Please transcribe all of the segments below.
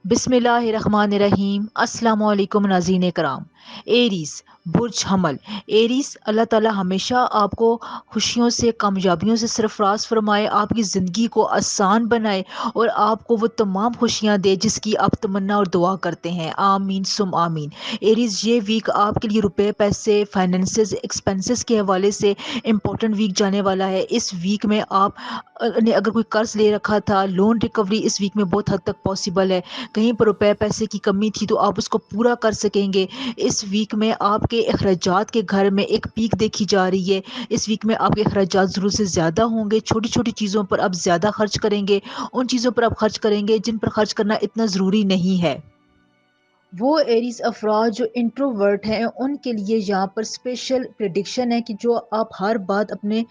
بسم اللہ الرحمن الرحیم۔ السلام علیکم ناظرین کرام۔ ایریز برج حمل۔ ایریز، اللہ تعالیٰ ہمیشہ آپ کو خوشیوں سے کامیابیوں سے سرفراز فرمائے، آپ کی زندگی کو آسان بنائے اور آپ کو وہ تمام خوشیاں دے جس کی آپ تمنا اور دعا کرتے ہیں۔ آمین سم آمین۔ ایریز، یہ ویک آپ کے لیے روپے، پیسے، فائنینسز، ایکسپینسز کے حوالے سے امپورٹنٹ ویک جانے والا ہے۔ اس ویک میں آپ نے اگر کوئی قرض لے رکھا تھا، لون ریکوری اس ویک میں بہت حد تک پاسبل ہے۔ کہیں پر روپے پیسے کی کمی تھی تو آپ اس کو پورا کر سکیں گے۔ اس ویک میں آپ کے اخراجات کے گھر میں ایک پیک دیکھی جا رہی ہے۔ اس ویک میں آپ کے اخراجات ضرور سے زیادہ ہوں گے، چھوٹی چھوٹی چیزوں پر آپ زیادہ خرچ کریں گے، ان چیزوں پر آپ خرچ کریں گے جن پر خرچ کرنا اتنا ضروری نہیں ہے۔ وہ ایریز افراد جو انٹروورٹ ہیں ان کے لیے یہاں پر اسپیشل پریڈکشن ہے کہ جو آپ ہر بات اپنے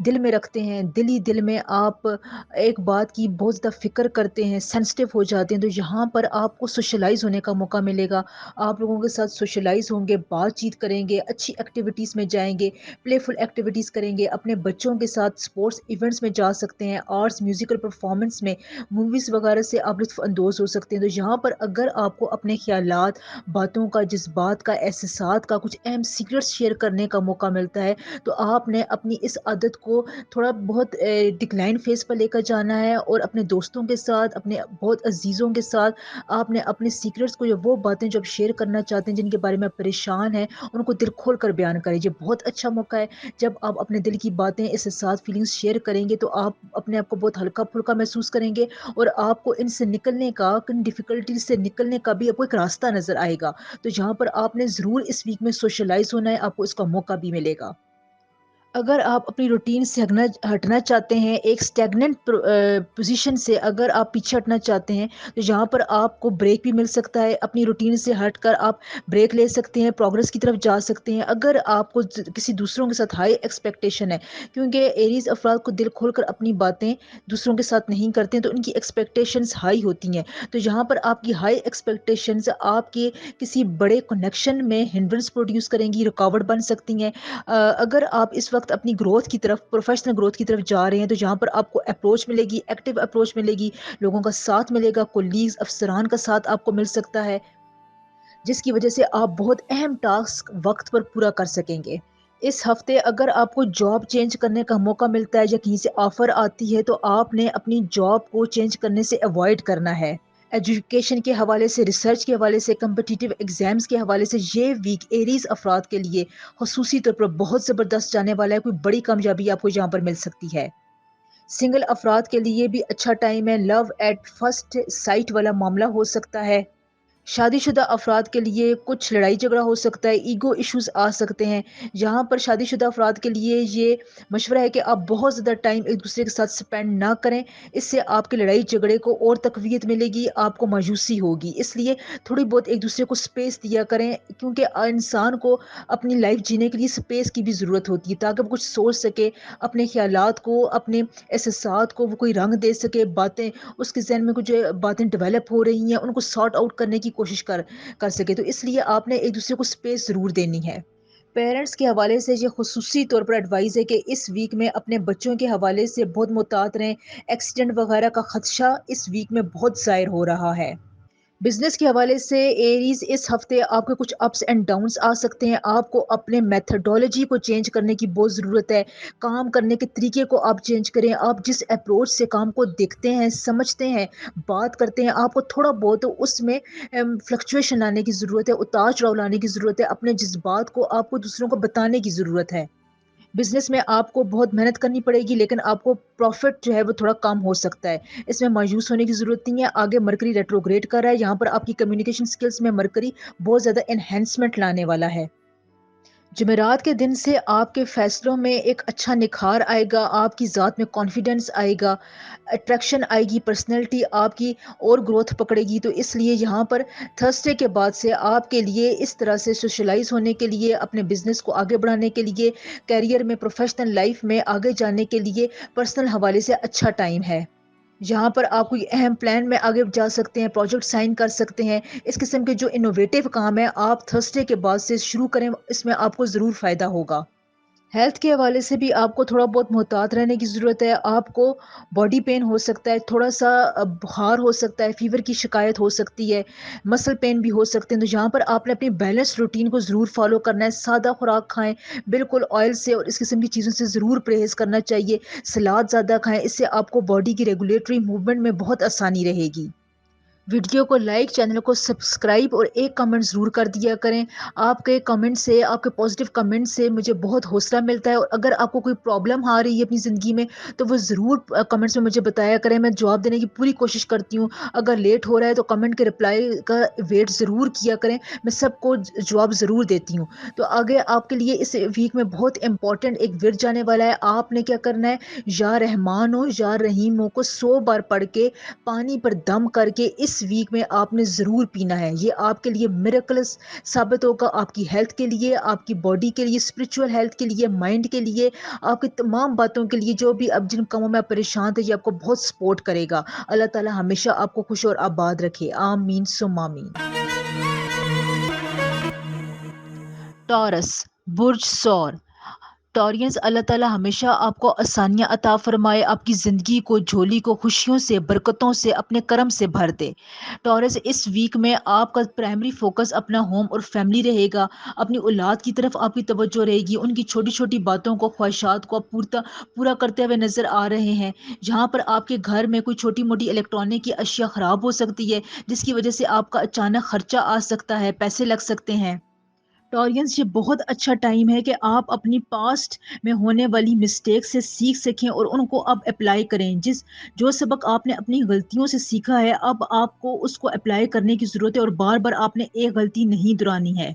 دل میں رکھتے ہیں، دل میں آپ ایک بات کی بہت زیادہ فکر کرتے ہیں، سینسٹیو ہو جاتے ہیں، تو یہاں پر آپ کو سوشلائز ہونے کا موقع ملے گا۔ آپ لوگوں کے ساتھ سوشلائز ہوں گے، بات چیت کریں گے، اچھی ایکٹیویٹیز میں جائیں گے، پلے فل ایکٹیویٹیز کریں گے، اپنے بچوں کے ساتھ اسپورٹس ایونٹس میں جا سکتے ہیں، آرٹس میوزیکل پرفارمنس میں، موویز وغیرہ سے آپ لطف اندوز ہو سکتے ہیں۔ تو یہاں پر اگر آپ کو اپنے خیالات، باتوں کا، جذبات کا، احساسات کا، کچھ اہم سیکرٹس شیئر کرنے کا موقع ملتا ہے تو آپ نے اپنی اس عادت کو تھوڑا بہت ڈکلائن فیز پر لے کر جانا ہے اور اپنے دوستوں کے ساتھ، اپنے بہت عزیزوں کے ساتھ آپ نے اپنے سیکرٹس کو یا وہ باتیں جو آپ شیئر کرنا چاہتے ہیں جن کے بارے میں آپ پریشان ہیں ان کو دل کھول کر بیان کریں۔ یہ بہت اچھا موقع ہے جب آپ اپنے دل کی باتیں، احساسات، فیلنگس شیئر کریں گے تو آپ اپنے آپ کو بہت ہلکا پھلکا محسوس کریں گے اور آپ کو ان سے نکلنے کا، ان ڈیفیکلٹیز سے نکلنے کا بھی آپ کو ایک راستہ نظر آئے گا۔ تو یہاں پر آپ نے ضرور اس ویک میں سوشلائز ہونا ہے، آپ کو اس کا موقع بھی ملے گا۔ اگر آپ اپنی روٹین سے ہٹنا چاہتے ہیں، ایک اسٹیگننٹ پوزیشن سے اگر آپ پیچھے ہٹنا چاہتے ہیں تو یہاں پر آپ کو بریک بھی مل سکتا ہے۔ اپنی روٹین سے ہٹ کر آپ بریک لے سکتے ہیں، پروگرس کی طرف جا سکتے ہیں۔ اگر آپ کو کسی دوسروں کے ساتھ ہائی ایکسپیکٹیشن ہے، کیونکہ ایریز افراد کو دل کھول کر اپنی باتیں دوسروں کے ساتھ نہیں کرتے ہیں تو ان کی ایکسپیکٹیشنز ہائی ہوتی ہیں، تو یہاں پر آپ کی ہائی ایکسپیکٹیشنز آپ کے کسی بڑے کنیکشن میں ہنڈرنس پروڈیوس کریں گی، رکاوٹ بن سکتی ہیں۔ اگر آپ اس وقت اپنی گروتھ کی طرف، پروفیشنل گروتھ کی طرف جا رہے ہیں تو یہاں پر آپ کو اپروچ ملے گی، ایکٹیو اپروچ ملے گی، لوگوں کا ساتھ ملے گا، کولیگز، افسران کا ساتھ آپ کو مل سکتا ہے جس کی وجہ سے آپ بہت اہم ٹاسک وقت پر پورا کر سکیں گے۔ اس ہفتے اگر آپ کو جاب چینج کرنے کا موقع ملتا ہے یا کہیں سے آفر آتی ہے تو آپ نے اپنی جاب کو چینج کرنے سے اوائڈ کرنا ہے۔ ایجوکیشن کے حوالے سے، ریسرچ کے حوالے سے، کمپٹیٹیو ایگزامز کے حوالے سے یہ ویک ایریز افراد کے لیے خصوصی طور پر بہت زبردست جانے والا ہے۔ کوئی بڑی کامیابی آپ کو یہاں پر مل سکتی ہے۔ سنگل افراد کے لیے بھی اچھا ٹائم ہے، لو ایٹ فرسٹ سائٹ والا معاملہ ہو سکتا ہے۔ شادی شدہ افراد کے لیے کچھ لڑائی جھگڑا ہو سکتا ہے، ایگو ایشوز آ سکتے ہیں۔ یہاں پر شادی شدہ افراد کے لیے یہ مشورہ ہے کہ آپ بہت زیادہ ٹائم ایک دوسرے کے ساتھ سپینڈ نہ کریں، اس سے آپ کے لڑائی جھگڑے کو اور تقویت ملے گی، آپ کو مایوسی ہوگی، اس لیے تھوڑی بہت ایک دوسرے کو سپیس دیا کریں، کیونکہ انسان کو اپنی لائف جینے کے لیے سپیس کی بھی ضرورت ہوتی ہے تاکہ وہ کچھ سوچ سکے، اپنے خیالات کو، اپنے احساسات کو وہ کوئی رنگ دے سکے، باتیں اس کے ذہن میں کچھ باتیں ڈیولپ ہو رہی ہیں ان کو سارٹ آؤٹ کرنے کی کوشش کر سکے، تو اس لیے آپ نے ایک دوسرے کو سپیس ضرور دینی ہے۔ پیرنٹس کے حوالے سے یہ خصوصی طور پر ایڈوائز ہے کہ اس ویک میں اپنے بچوں کے حوالے سے بہت محتاط رہیں، ایکسیڈنٹ وغیرہ کا خدشہ اس ویک میں بہت ظاہر ہو رہا ہے۔ بزنس کے حوالے سے ایریز، اس ہفتے آپ کے کچھ اپس اینڈ ڈاؤنس آ سکتے ہیں، آپ کو اپنے میتھڈولوجی کو چینج کرنے کی بہت ضرورت ہے، کام کرنے کے طریقے کو آپ چینج کریں، آپ جس اپروچ سے کام کو دیکھتے ہیں، سمجھتے ہیں، بات کرتے ہیں، آپ کو تھوڑا بہت اس میں فلکچویشن لانے کی ضرورت ہے، اتار چڑھاؤ لانے کی ضرورت ہے، اپنے جذبات کو آپ کو دوسروں کو بتانے کی ضرورت ہے۔ بزنس میں آپ کو بہت محنت کرنی پڑے گی لیکن آپ کو پروفٹ جو ہے وہ تھوڑا کم ہو سکتا ہے، اس میں مایوس ہونے کی ضرورت نہیں ہے۔ آگے مرکری ریٹروگریڈ کر رہا ہے، یہاں پر آپ کی کمیونیکیشن سکلز میں مرکری بہت زیادہ انہینسمنٹ لانے والا ہے۔ جمعرات کے دن سے آپ کے فیصلوں میں ایک اچھا نکھار آئے گا، آپ کی ذات میں کانفیڈنس آئے گا، اٹریکشن آئے گی، پرسنالٹی آپ کی اور گروتھ پکڑے گی، تو اس لیے یہاں پر تھرسڈے کے بعد سے آپ کے لیے اس طرح سے سوشلائز ہونے کے لیے، اپنے بزنس کو آگے بڑھانے کے لیے، کیریئر میں، پروفیشنل لائف میں آگے جانے کے لیے پرسنل حوالے سے اچھا ٹائم ہے۔ یہاں پر آپ کوئی اہم پلان میں آگے جا سکتے ہیں، پروجیکٹ سائن کر سکتے ہیں، اس قسم کے جو انوویٹیو کام ہے آپ تھرسڈے کے بعد سے شروع کریں، اس میں آپ کو ضرور فائدہ ہوگا۔ ہیلتھ کے حوالے سے بھی آپ کو تھوڑا بہت محتاط رہنے کی ضرورت ہے. آپ کو باڈی پین ہو سکتا ہے، تھوڑا سا بخار ہو سکتا ہے، فیور کی شکایت ہو سکتی ہے، مسل پین بھی ہو سکتے ہیں. تو یہاں پر آپ نے اپنی بیلنس روٹین کو ضرور فالو کرنا ہے. سادہ خوراک کھائیں، بالکل آئل سے اور اس قسم کی چیزوں سے ضرور پرہیز کرنا چاہیے. سلاد زیادہ کھائیں، اس سے آپ کو باڈی کی ریگولیٹری موومنٹ میں بہت آسانی رہے گی. ویڈیو کو لائک، چینل کو سبسکرائب اور ایک کمنٹ ضرور کر دیا کریں. آپ کے کمنٹ سے، آپ کے پازیٹیو کمنٹ سے مجھے بہت حوصلہ ملتا ہے. اور اگر آپ کو کوئی پرابلم آ رہی ہے اپنی زندگی میں تو وہ ضرور کمنٹس میں مجھے بتایا کریں. میں جواب دینے کی پوری کوشش کرتی ہوں. اگر لیٹ ہو رہا ہے تو کمنٹ کے رپلائی کا ویٹ ضرور کیا کریں. میں سب کو جواب ضرور دیتی ہوں. تو آگے آپ کے لیے اس ویک میں بہت امپورٹنٹ ایک ورد جانے والا ہے. آپ نے کیا کرنا ہے، یا رحمان ہو یا رحیم ہو کو 100 بار پڑھ کے پانی پر دم کر کے اس ویک میں آپ نے ضرور پینا ہے. یہ آپ کے لیے میریکلس ثابت ہوگا، آپ کی ہیلتھ کے لیے، آپ کی باڈی کے لیے، اسپرچل ہیلتھ کے لیے، مائنڈ کے لیے، آپ کی تمام باتوں کے لیے. جو بھی اب جن کاموں میں آپ پریشان تھے، یہ آپ کو بہت سپورٹ کرے گا. اللہ تعالی ہمیشہ آپ کو خوش اور آباد رکھے. آمین ثم آمین. ٹورس، برج سور. ٹورینز، اللہ تعالی ہمیشہ آپ کو آسانیاں عطا فرمائے، آپ کی زندگی کو، جھولی کو خوشیوں سے، برکتوں سے، اپنے کرم سے بھر دے. ٹورس، اس ویک میں آپ کا پرائمری فوکس اپنا ہوم اور فیملی رہے گا. اپنی اولاد کی طرف آپ کی توجہ رہے گی. ان کی چھوٹی چھوٹی باتوں کو، خواہشات کو آپ پورا کرتے ہوئے نظر آ رہے ہیں. جہاں پر آپ کے گھر میں کوئی چھوٹی موٹی الیکٹرانک کی اشیاء خراب ہو سکتی ہے، جس کی وجہ سے آپ کا اچانک خرچہ آ سکتا ہے، پیسے لگ سکتے ہیں. ٹورینز، یہ بہت اچھا ٹائم ہے کہ آپ اپنی پاسٹ میں ہونے والی مسٹیک سے سیکھ سکیں اور ان کو اب اپلائی کریں. جو سبق آپ نے اپنی غلطیوں سے سیکھا ہے، اب آپ کو اس کو اپلائی کرنے کی ضرورت ہے اور بار بار آپ نے ایک غلطی نہیں دہرانی ہے.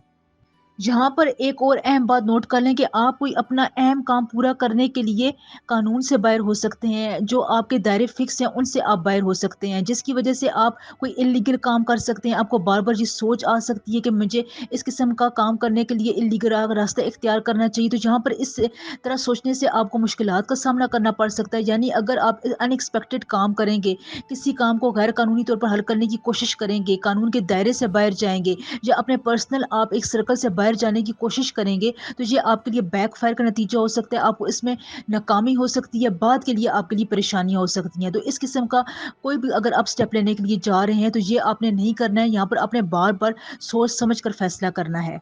یہاں پر ایک اور اہم بات نوٹ کر لیں کہ آپ کوئی اپنا اہم کام پورا کرنے کے لیے قانون سے باہر ہو سکتے ہیں. جو آپ کے دائرے فکس ہیں ان سے آپ باہر ہو سکتے ہیں، جس کی وجہ سے آپ کوئی انلیگل کام کر سکتے ہیں. آپ کو بار بار یہ سوچ آ سکتی ہے کہ مجھے اس قسم کا کام کرنے کے لیے انلیگل راستہ اختیار کرنا چاہیے. تو جہاں پر اس طرح سوچنے سے آپ کو مشکلات کا سامنا کرنا پڑ سکتا ہے. یعنی اگر آپ ان ایکسپیکٹڈ کام کریں گے، کسی کام کو غیر قانونی طور پر حل کرنے کی کوشش کریں گے، قانون کے دائرے سے باہر جائیں گے، یا اپنے پرسنل آپ ایک سرکل سے باہر جانے کی کوشش کریں گے، تو یہ آپ کے لیے بیک فائر کا نتیجہ ہو سکتا ہے. آپ کو اس میں ناکامی ہو سکتی ہے، بعد کے لیے آپ کے لیے پریشانیاں ہو سکتی ہیں. تو اس قسم کا کوئی بھی اگر آپ اسٹیپ لینے کے لیے جا رہے ہیں تو یہ آپ نے نہیں کرنا ہے. یہاں پر آپ نے بار بار سوچ سمجھ کر فیصلہ کرنا ہے.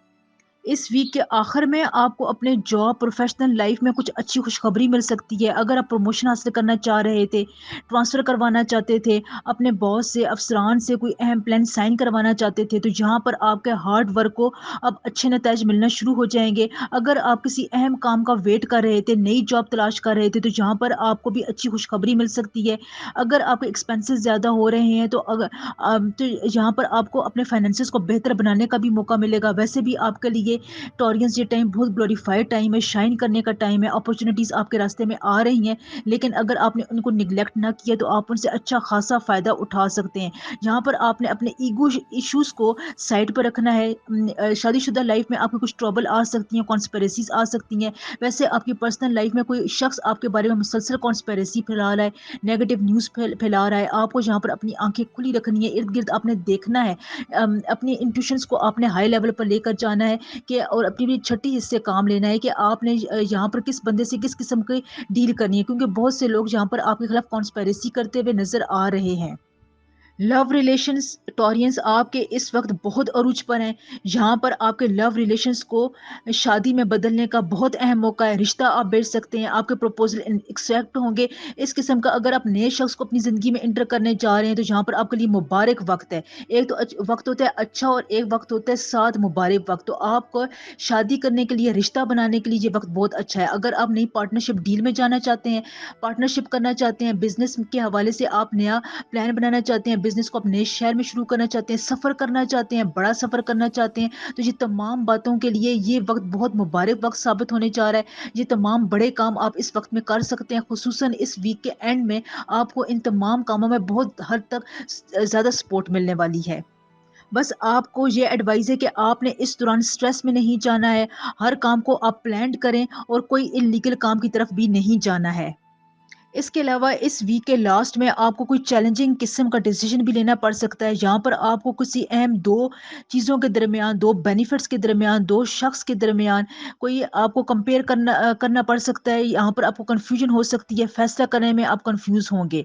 اس ویک کے آخر میں آپ کو اپنے جاب، پروفیشنل لائف میں کچھ اچھی خوشخبری مل سکتی ہے. اگر آپ پروموشن حاصل کرنا چاہ رہے تھے، ٹرانسفر کروانا چاہتے تھے، اپنے باس سے، افسران سے کوئی اہم پلان سائن کروانا چاہتے تھے، تو یہاں پر آپ کے ہارڈ ورک کو اب اچھے نتائج ملنا شروع ہو جائیں گے. اگر آپ کسی اہم کام کا ویٹ کر رہے تھے، نئی جاب تلاش کر رہے تھے، تو یہاں پر آپ کو بھی اچھی خوشخبری مل سکتی ہے. اگر آپ کے ایکسپینسز زیادہ ہو رہے ہیں تو یہاں پر آپ کو اپنے فائنینسز کو بہتر بنانے کا بھی موقع ملے گا. ویسے بھی آپ کے لیے ٹورینز یہ ٹائم بہت گلوریفائڈ ٹائم ہے، شائن کرنے کا ٹائم ہے. اپارچونیٹیز آپ کے راستے میں آ رہی ہیں، لیکن اگر آپ نے ان کو نگلیکٹ نہ کیا تو آپ ان سے اچھا خاصا فائدہ اٹھا سکتے ہیں. یہاں پر آپ نے اپنے ایگو ایشوز کو سائڈ پر رکھنا ہے. شادی شدہ لائف میں آپ کو کچھ ٹربل آ سکتی ہیں، کانسپریسیز آ سکتی ہیں. ویسے آپ کی پرسنل لائف میں کوئی شخص آپ کے بارے میں مسلسل کانسپریسی پھیلا رہا ہے، نیگیٹو نیوز پھیلا رہا ہے. آپ کو یہاں پر اپنی آنکھیں کھلی رکھنی ہے، ارد گرد آپ نے دیکھنا ہے. اپنی انٹویشنز کو آپ نے ہائی لیول پر لے کر جانا ہے اور اپنی بھی چھٹی حصے کام لینا ہے کہ آپ نے یہاں پر کس بندے سے کس قسم کی ڈیل کرنی ہے، کیونکہ بہت سے لوگ یہاں پر آپ کے خلاف کانسپریسی کرتے ہوئے نظر آ رہے ہیں. لو ریلیشنز، ٹورینز آپ کے اس وقت بہت عروج پر ہیں. یہاں پر آپ کے لو ریلیشنز کو شادی میں بدلنے کا بہت اہم موقع ہے. رشتہ آپ بیچ سکتے ہیں، آپ کے پروپوزل ایکسیپٹ ہوں گے. اس قسم کا اگر آپ نئے شخص کو اپنی زندگی میں انٹر کرنے جا رہے ہیں تو یہاں پر آپ کے لیے مبارک وقت ہے. ایک تو وقت ہوتا ہے اچھا اور ایک وقت ہوتا ہے ساتھ مبارک وقت. تو آپ کو شادی کرنے کے لیے، رشتہ بنانے کے لیے یہ وقت بہت اچھا ہے. اگر آپ نئی پارٹنرشپ ڈیل میں جانا چاہتے ہیں، پارٹنرشپ کرنا چاہتے ہیں، بزنس کے حوالے سے آپ نیا پلان بنانا چاہتے ہیں، بزنس کو آپ نئے شہر میں شروع کرنا چاہتے ہیں، سفر کرنا چاہتے ہیں، بڑا سفر کرنا چاہتے ہیں، تو یہ تمام باتوں کے لیے یہ وقت بہت مبارک وقت ثابت ہونے جا رہا ہے. یہ تمام بڑے کام آپ اس وقت میں کر سکتے ہیں. خصوصاً اس ویک کے اینڈ میں آپ کو ان تمام کاموں میں بہت حد تک زیادہ سپورٹ ملنے والی ہے. بس آپ کو یہ ایڈوائز ہے کہ آپ نے اس دوران سٹریس میں نہیں جانا ہے. ہر کام کو آپ پلانڈ کریں اور کوئی انلیگل کام کی طرف بھی نہیں جانا ہے. اس کے علاوہ اس ویک کے لاسٹ میں آپ کو کوئی چیلنجنگ قسم کا ڈیسیجن بھی لینا پڑ سکتا ہے، جہاں پر آپ کو کسی اہم دو چیزوں کے درمیان، دو بینیفٹس کے درمیان، دو شخص کے درمیان کوئی آپ کو کمپیئر کرنا پڑ سکتا ہے، یہاں پر آپ کو کنفیوژن ہو سکتی ہے، فیصلہ کرنے میں آپ کنفیوز ہوں گے۔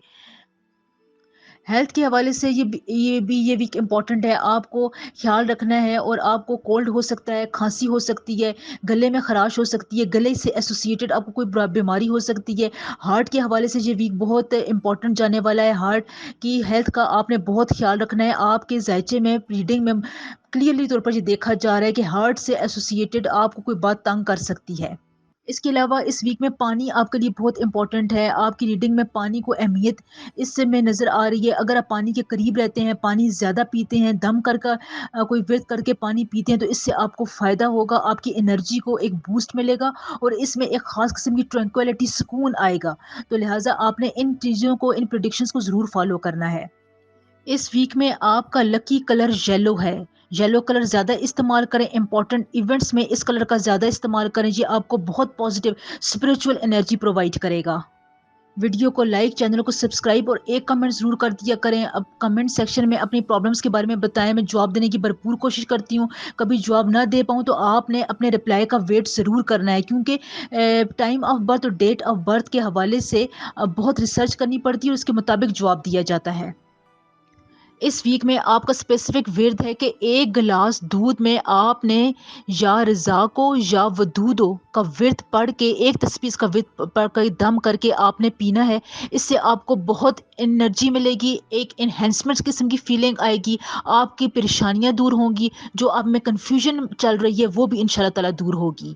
ہیلتھ کے حوالے سے یہ ویک امپورٹنٹ ہے، آپ کو خیال رکھنا ہے، اور آپ کو کولڈ ہو سکتا ہے، کھانسی ہو سکتی ہے، گلے میں خراش ہو سکتی ہے، گلے سے ایسوسیٹڈ آپ کو کوئی بیماری ہو سکتی ہے۔ ہارٹ کے حوالے سے یہ ویک بہت امپورٹنٹ جانے والا ہے، ہارٹ کی ہیلتھ کا آپ نے بہت خیال رکھنا ہے۔ آپ کے ذائچے میں ریڈنگ میں کلیئرلی طور پر یہ دیکھا جا رہا ہے کہ ہارٹ سے ایسوسیٹڈ آپ کو کوئی بات تنگ کر سکتی ہے۔ اس کے علاوہ اس ویک میں پانی آپ کے لیے بہت امپورٹنٹ ہے، آپ کی ریڈنگ میں پانی کو اہمیت اس سے میں نظر آ رہی ہے۔ اگر آپ پانی کے قریب رہتے ہیں، پانی زیادہ پیتے ہیں، دم کوئی ورد کر کے پانی پیتے ہیں، تو اس سے آپ کو فائدہ ہوگا، آپ کی انرجی کو ایک بوسٹ ملے گا، اور اس میں ایک خاص قسم کی ٹرینکویلٹی، سکون آئے گا۔ تو لہٰذا آپ نے ان چیزوں کو، ان پریڈکشنز کو ضرور فالو کرنا ہے۔ اس ویک میں آپ کا لکی کلر یلو ہے، یلو کلر زیادہ استعمال کریں، امپورٹنٹ ایونٹس میں اس کلر کا زیادہ استعمال کریں، یہ آپ کو بہت پازیٹیو اسپرچل انرجی پرووائڈ کرے گا۔ ویڈیو کو لائک، چینل کو سبسکرائب اور ایک کمنٹ ضرور کر دیا کریں۔ اب کمنٹ سیکشن میں اپنی پرابلمس کے بارے میں بتائیں، میں جواب دینے کی بھرپور کوشش کرتی ہوں۔ کبھی جواب نہ دے پاؤں تو آپ نے اپنے رپلائی کا ویٹ ضرور کرنا ہے، کیونکہ ٹائم آف برتھ اور ڈیٹ آف برتھ کے حوالے سے بہت ریسرچ کرنی پڑتی ہے، اور اس کے مطابق جواب دیا جاتا ہے۔ اس ویک میں آپ کا اسپیسیفک ورد ہے کہ ایک گلاس دودھ میں آپ نے یا رضا کو یا ودودو کا ورد پڑھ کے، ایک تسبیح کا ورد پڑھ کے دم کر کے آپ نے پینا ہے۔ اس سے آپ کو بہت انرجی ملے گی، ایک انہینسمنٹ قسم کی فیلنگ آئے گی، آپ کی پریشانیاں دور ہوں گی، جو آپ میں کنفیوژن چل رہی ہے وہ بھی انشاءاللہ تعالیٰ دور ہوگی۔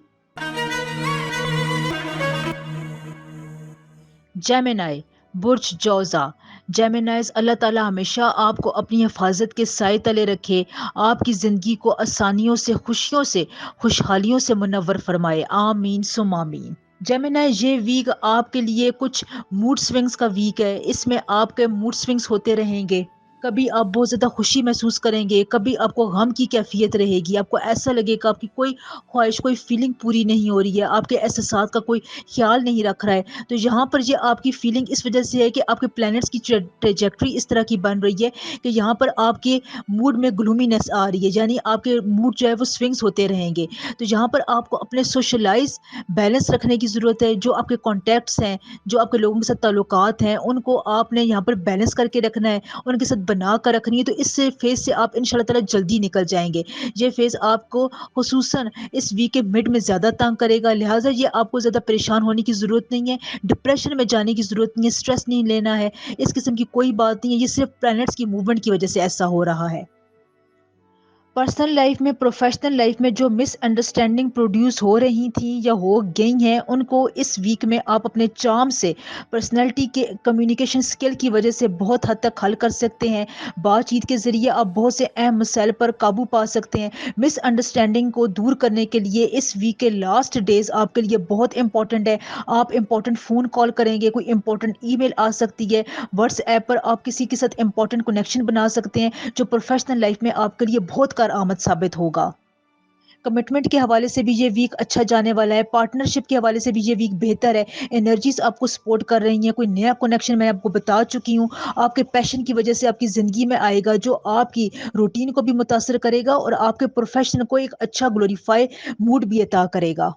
جیمنائی، برج جوزا، جیمنائز، اللہ تعالیٰ ہمیشہ آپ کو اپنی حفاظت کے سائے تلے رکھے، آپ کی زندگی کو آسانیوں سے، خوشیوں سے، خوشحالیوں سے منور فرمائے، آمین ثم آمین۔ جیمنائی، یہ ویک آپ کے لیے کچھ موڈ سوئنگز کا ویک ہے، اس میں آپ کے موڈ سوئنگز ہوتے رہیں گے۔ کبھی آپ بہت زیادہ خوشی محسوس کریں گے، کبھی آپ کو غم کی کیفیت رہے گی، آپ کو ایسا لگے گا آپ کی کوئی خواہش، کوئی فیلنگ پوری نہیں ہو رہی ہے، آپ کے احساسات کا کوئی خیال نہیں رکھ رہا ہے۔ تو یہاں پر یہ آپ کی فیلنگ اس وجہ سے ہے کہ آپ کے پلینٹس کی ٹریجیکٹری اس طرح کی بن رہی ہے کہ یہاں پر آپ کے موڈ میں گلومینس آ رہی ہے، یعنی آپ کے موڈ جو ہے وہ سوئنگس ہوتے رہیں گے۔ تو یہاں پر آپ کو اپنے سوشلائز بیلنس رکھنے کی ضرورت ہے، جو آپ کے کانٹیکٹس ہیں، جو آپ کے لوگوں کے ساتھ تعلقات ہیں، ان کو آپ نے یہاں پر بیلنس کر کے رکھنا ہے، ان کے ساتھ بنا کر رکھنی ہے، تو اس سے فیز سے آپ ان شاء اللہ تعالیٰ جلدی نکل جائیں گے۔ یہ فیز آپ کو خصوصاً اس ویک کے مڈ میں زیادہ تنگ کرے گا، لہٰذا یہ آپ کو زیادہ پریشان ہونے کی ضرورت نہیں ہے، ڈپریشن میں جانے کی ضرورت نہیں ہے، اسٹریس نہیں لینا ہے، اس قسم کی کوئی بات نہیں ہے، یہ صرف پلینٹس کی موومنٹ کی وجہ سے ایسا ہو رہا ہے۔ پرسنل لائف میں، پروفیشنل لائف میں جو مس انڈرسٹینڈنگ پروڈیوس ہو رہی تھیں یا ہو گئی ہیں، ان کو اس ویک میں آپ اپنے چارم سے، پرسنالٹی کے کمیونیکیشن سکل کی وجہ سے بہت حد تک حل کر سکتے ہیں۔ بات چیت کے ذریعے آپ بہت سے اہم مسائل پر قابو پا سکتے ہیں۔ مس انڈرسٹینڈنگ کو دور کرنے کے لیے اس ویک کے لاسٹ ڈیز آپ کے لیے بہت امپورٹنٹ ہے۔ آپ امپورٹنٹ فون کال کریں گے، کوئی امپورٹنٹ ای میل آ سکتی ہے، واٹس ایپ پر آپ کسی کے ساتھ امپورٹنٹ کنیکشن بنا سکتے ہیں، جو پروفیشنل لائف میں آپ کے لیے بہت کارآمد ثابت ہوگا۔ کمٹمنٹ کے حوالے سے بھی یہ ویک اچھا جانے والا ہے، پارٹنرشپ کے حوالے سے بھی یہ ویک بہتر ہے، انرجیز آپ کو سپورٹ کر رہی ہیں، کوئی نیا کنیکشن میں آپ کو بتا چکی ہوں، آپ کے پیشن کی وجہ سے آپ کی زندگی میں آئے گا، جو آپ کی روٹین کو بھی متاثر کرے گا اور آپ کے پروفیشن کو ایک اچھا گلوریفائی موڈ بھی عطا کرے گا۔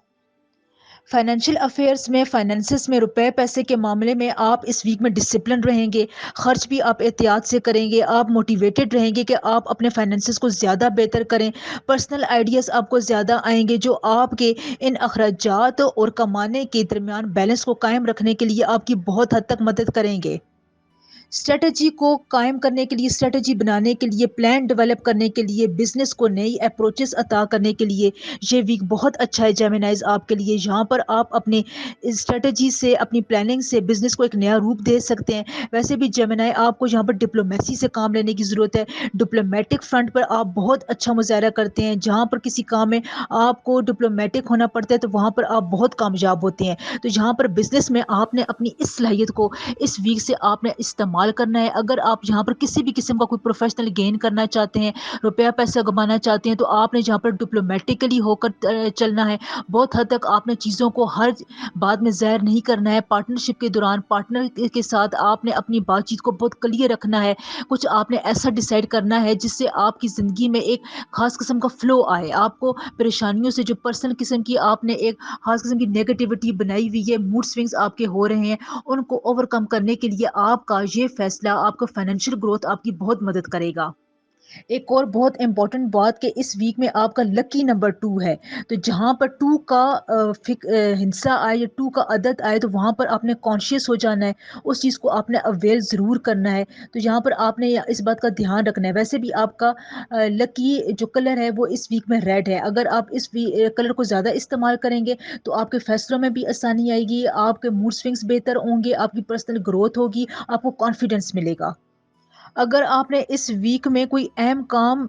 فائنینشیل افیئرس میں، فائنینسز میں، روپے پیسے کے معاملے میں آپ اس ویک میں ڈسپلن رہیں گے، خرچ بھی آپ احتیاط سے کریں گے، آپ موٹیویٹڈ رہیں گے کہ آپ اپنے فائنینسز کو زیادہ بہتر کریں، پرسنل آئیڈیاز آپ کو زیادہ آئیں گے، جو آپ کے ان اخراجات اور کمانے کے درمیان بیلنس کو قائم رکھنے کے لیے آپ کی بہت حد تک مدد کریں گے۔ اسٹریٹجی کو قائم کرنے کے لیے، اسٹریٹجی بنانے کے لیے، پلان ڈیولپ کرنے کے لیے، بزنس کو نئی اپروچز عطا کرنے کے لیے یہ ویک بہت اچھا ہے جیمنائز آپ کے لیے، جہاں پر آپ اپنی اسٹریٹجی سے، اپنی پلاننگ سے بزنس کو ایک نیا روپ دے سکتے ہیں۔ ویسے بھی جیمنائی، آپ کو یہاں پر ڈپلومیسی سے کام لینے کی ضرورت ہے، ڈپلومیٹک فرنٹ پر آپ بہت اچھا مظاہرہ کرتے ہیں، جہاں پر کسی کام میں آپ کو ڈپلومیٹک ہونا پڑتا ہے تو وہاں پر آپ بہت کامیاب ہوتے ہیں۔ تو جہاں پر بزنس میں آپ نے اپنی اس صلاحیت کو اس ویک سے آپ نے استعمال استعمال کرنا ہے۔ اگر آپ یہاں پر کسی بھی قسم کا کوئی پروفیشنل گین کرنا چاہتے ہیں، روپیہ پیسہ کمانا چاہتے ہیں، تو آپ نے جہاں پر ڈپلومیٹکلی ہو کر چلنا ہے۔ بہت حد تک آپ نے چیزوں کو ہر بات میں ظاہر نہیں کرنا ہے۔ پارٹنرشپ کے دوران پارٹنر کے ساتھ آپ نے اپنی بات چیت کو بہت کلیئر رکھنا ہے۔ کچھ آپ نے ایسا ڈیسائیڈ کرنا ہے جس سے آپ کی زندگی میں ایک خاص قسم کا فلو آئے، آپ کو پریشانیوں سے جو پرسنل قسم کی آپ نے ایک خاص قسم کی نیگیٹیوٹی بنائی ہوئی ہے، موڈ سوئنگز آپ کے ہو رہے ہیں، ان کو اوور کم کرنے کے لیے آپ کا یہ فیصلہ آپ کا فائنینشیل گروتھ آپ کی بہت مدد کرے گا۔ ایک اور بہت امپورٹنٹ بات کہ اس ویک میں آپ کا لکی نمبر 2 ہے، تو جہاں پر 2 کا ہندسہ آئے یا 2 کا عدد آئے تو وہاں پر آپ نے کانشیس ہو جانا ہے، اس چیز کو آپ نے اویل ضرور کرنا ہے۔ تو یہاں پر آپ نے اس بات کا دھیان رکھنا ہے۔ ویسے بھی آپ کا لکی جو کلر ہے وہ اس ویک میں ریڈ ہے، اگر آپ اس کلر کو زیادہ استعمال کریں گے تو آپ کے فیصلوں میں بھی آسانی آئے گی، آپ کے موڈ سوئنگس بہتر ہوں گے، آپ کی پرسنل گروتھ ہوگی، آپ کو کانفیڈنس ملے گا۔ اگر آپ نے اس ویک میں کوئی اہم کام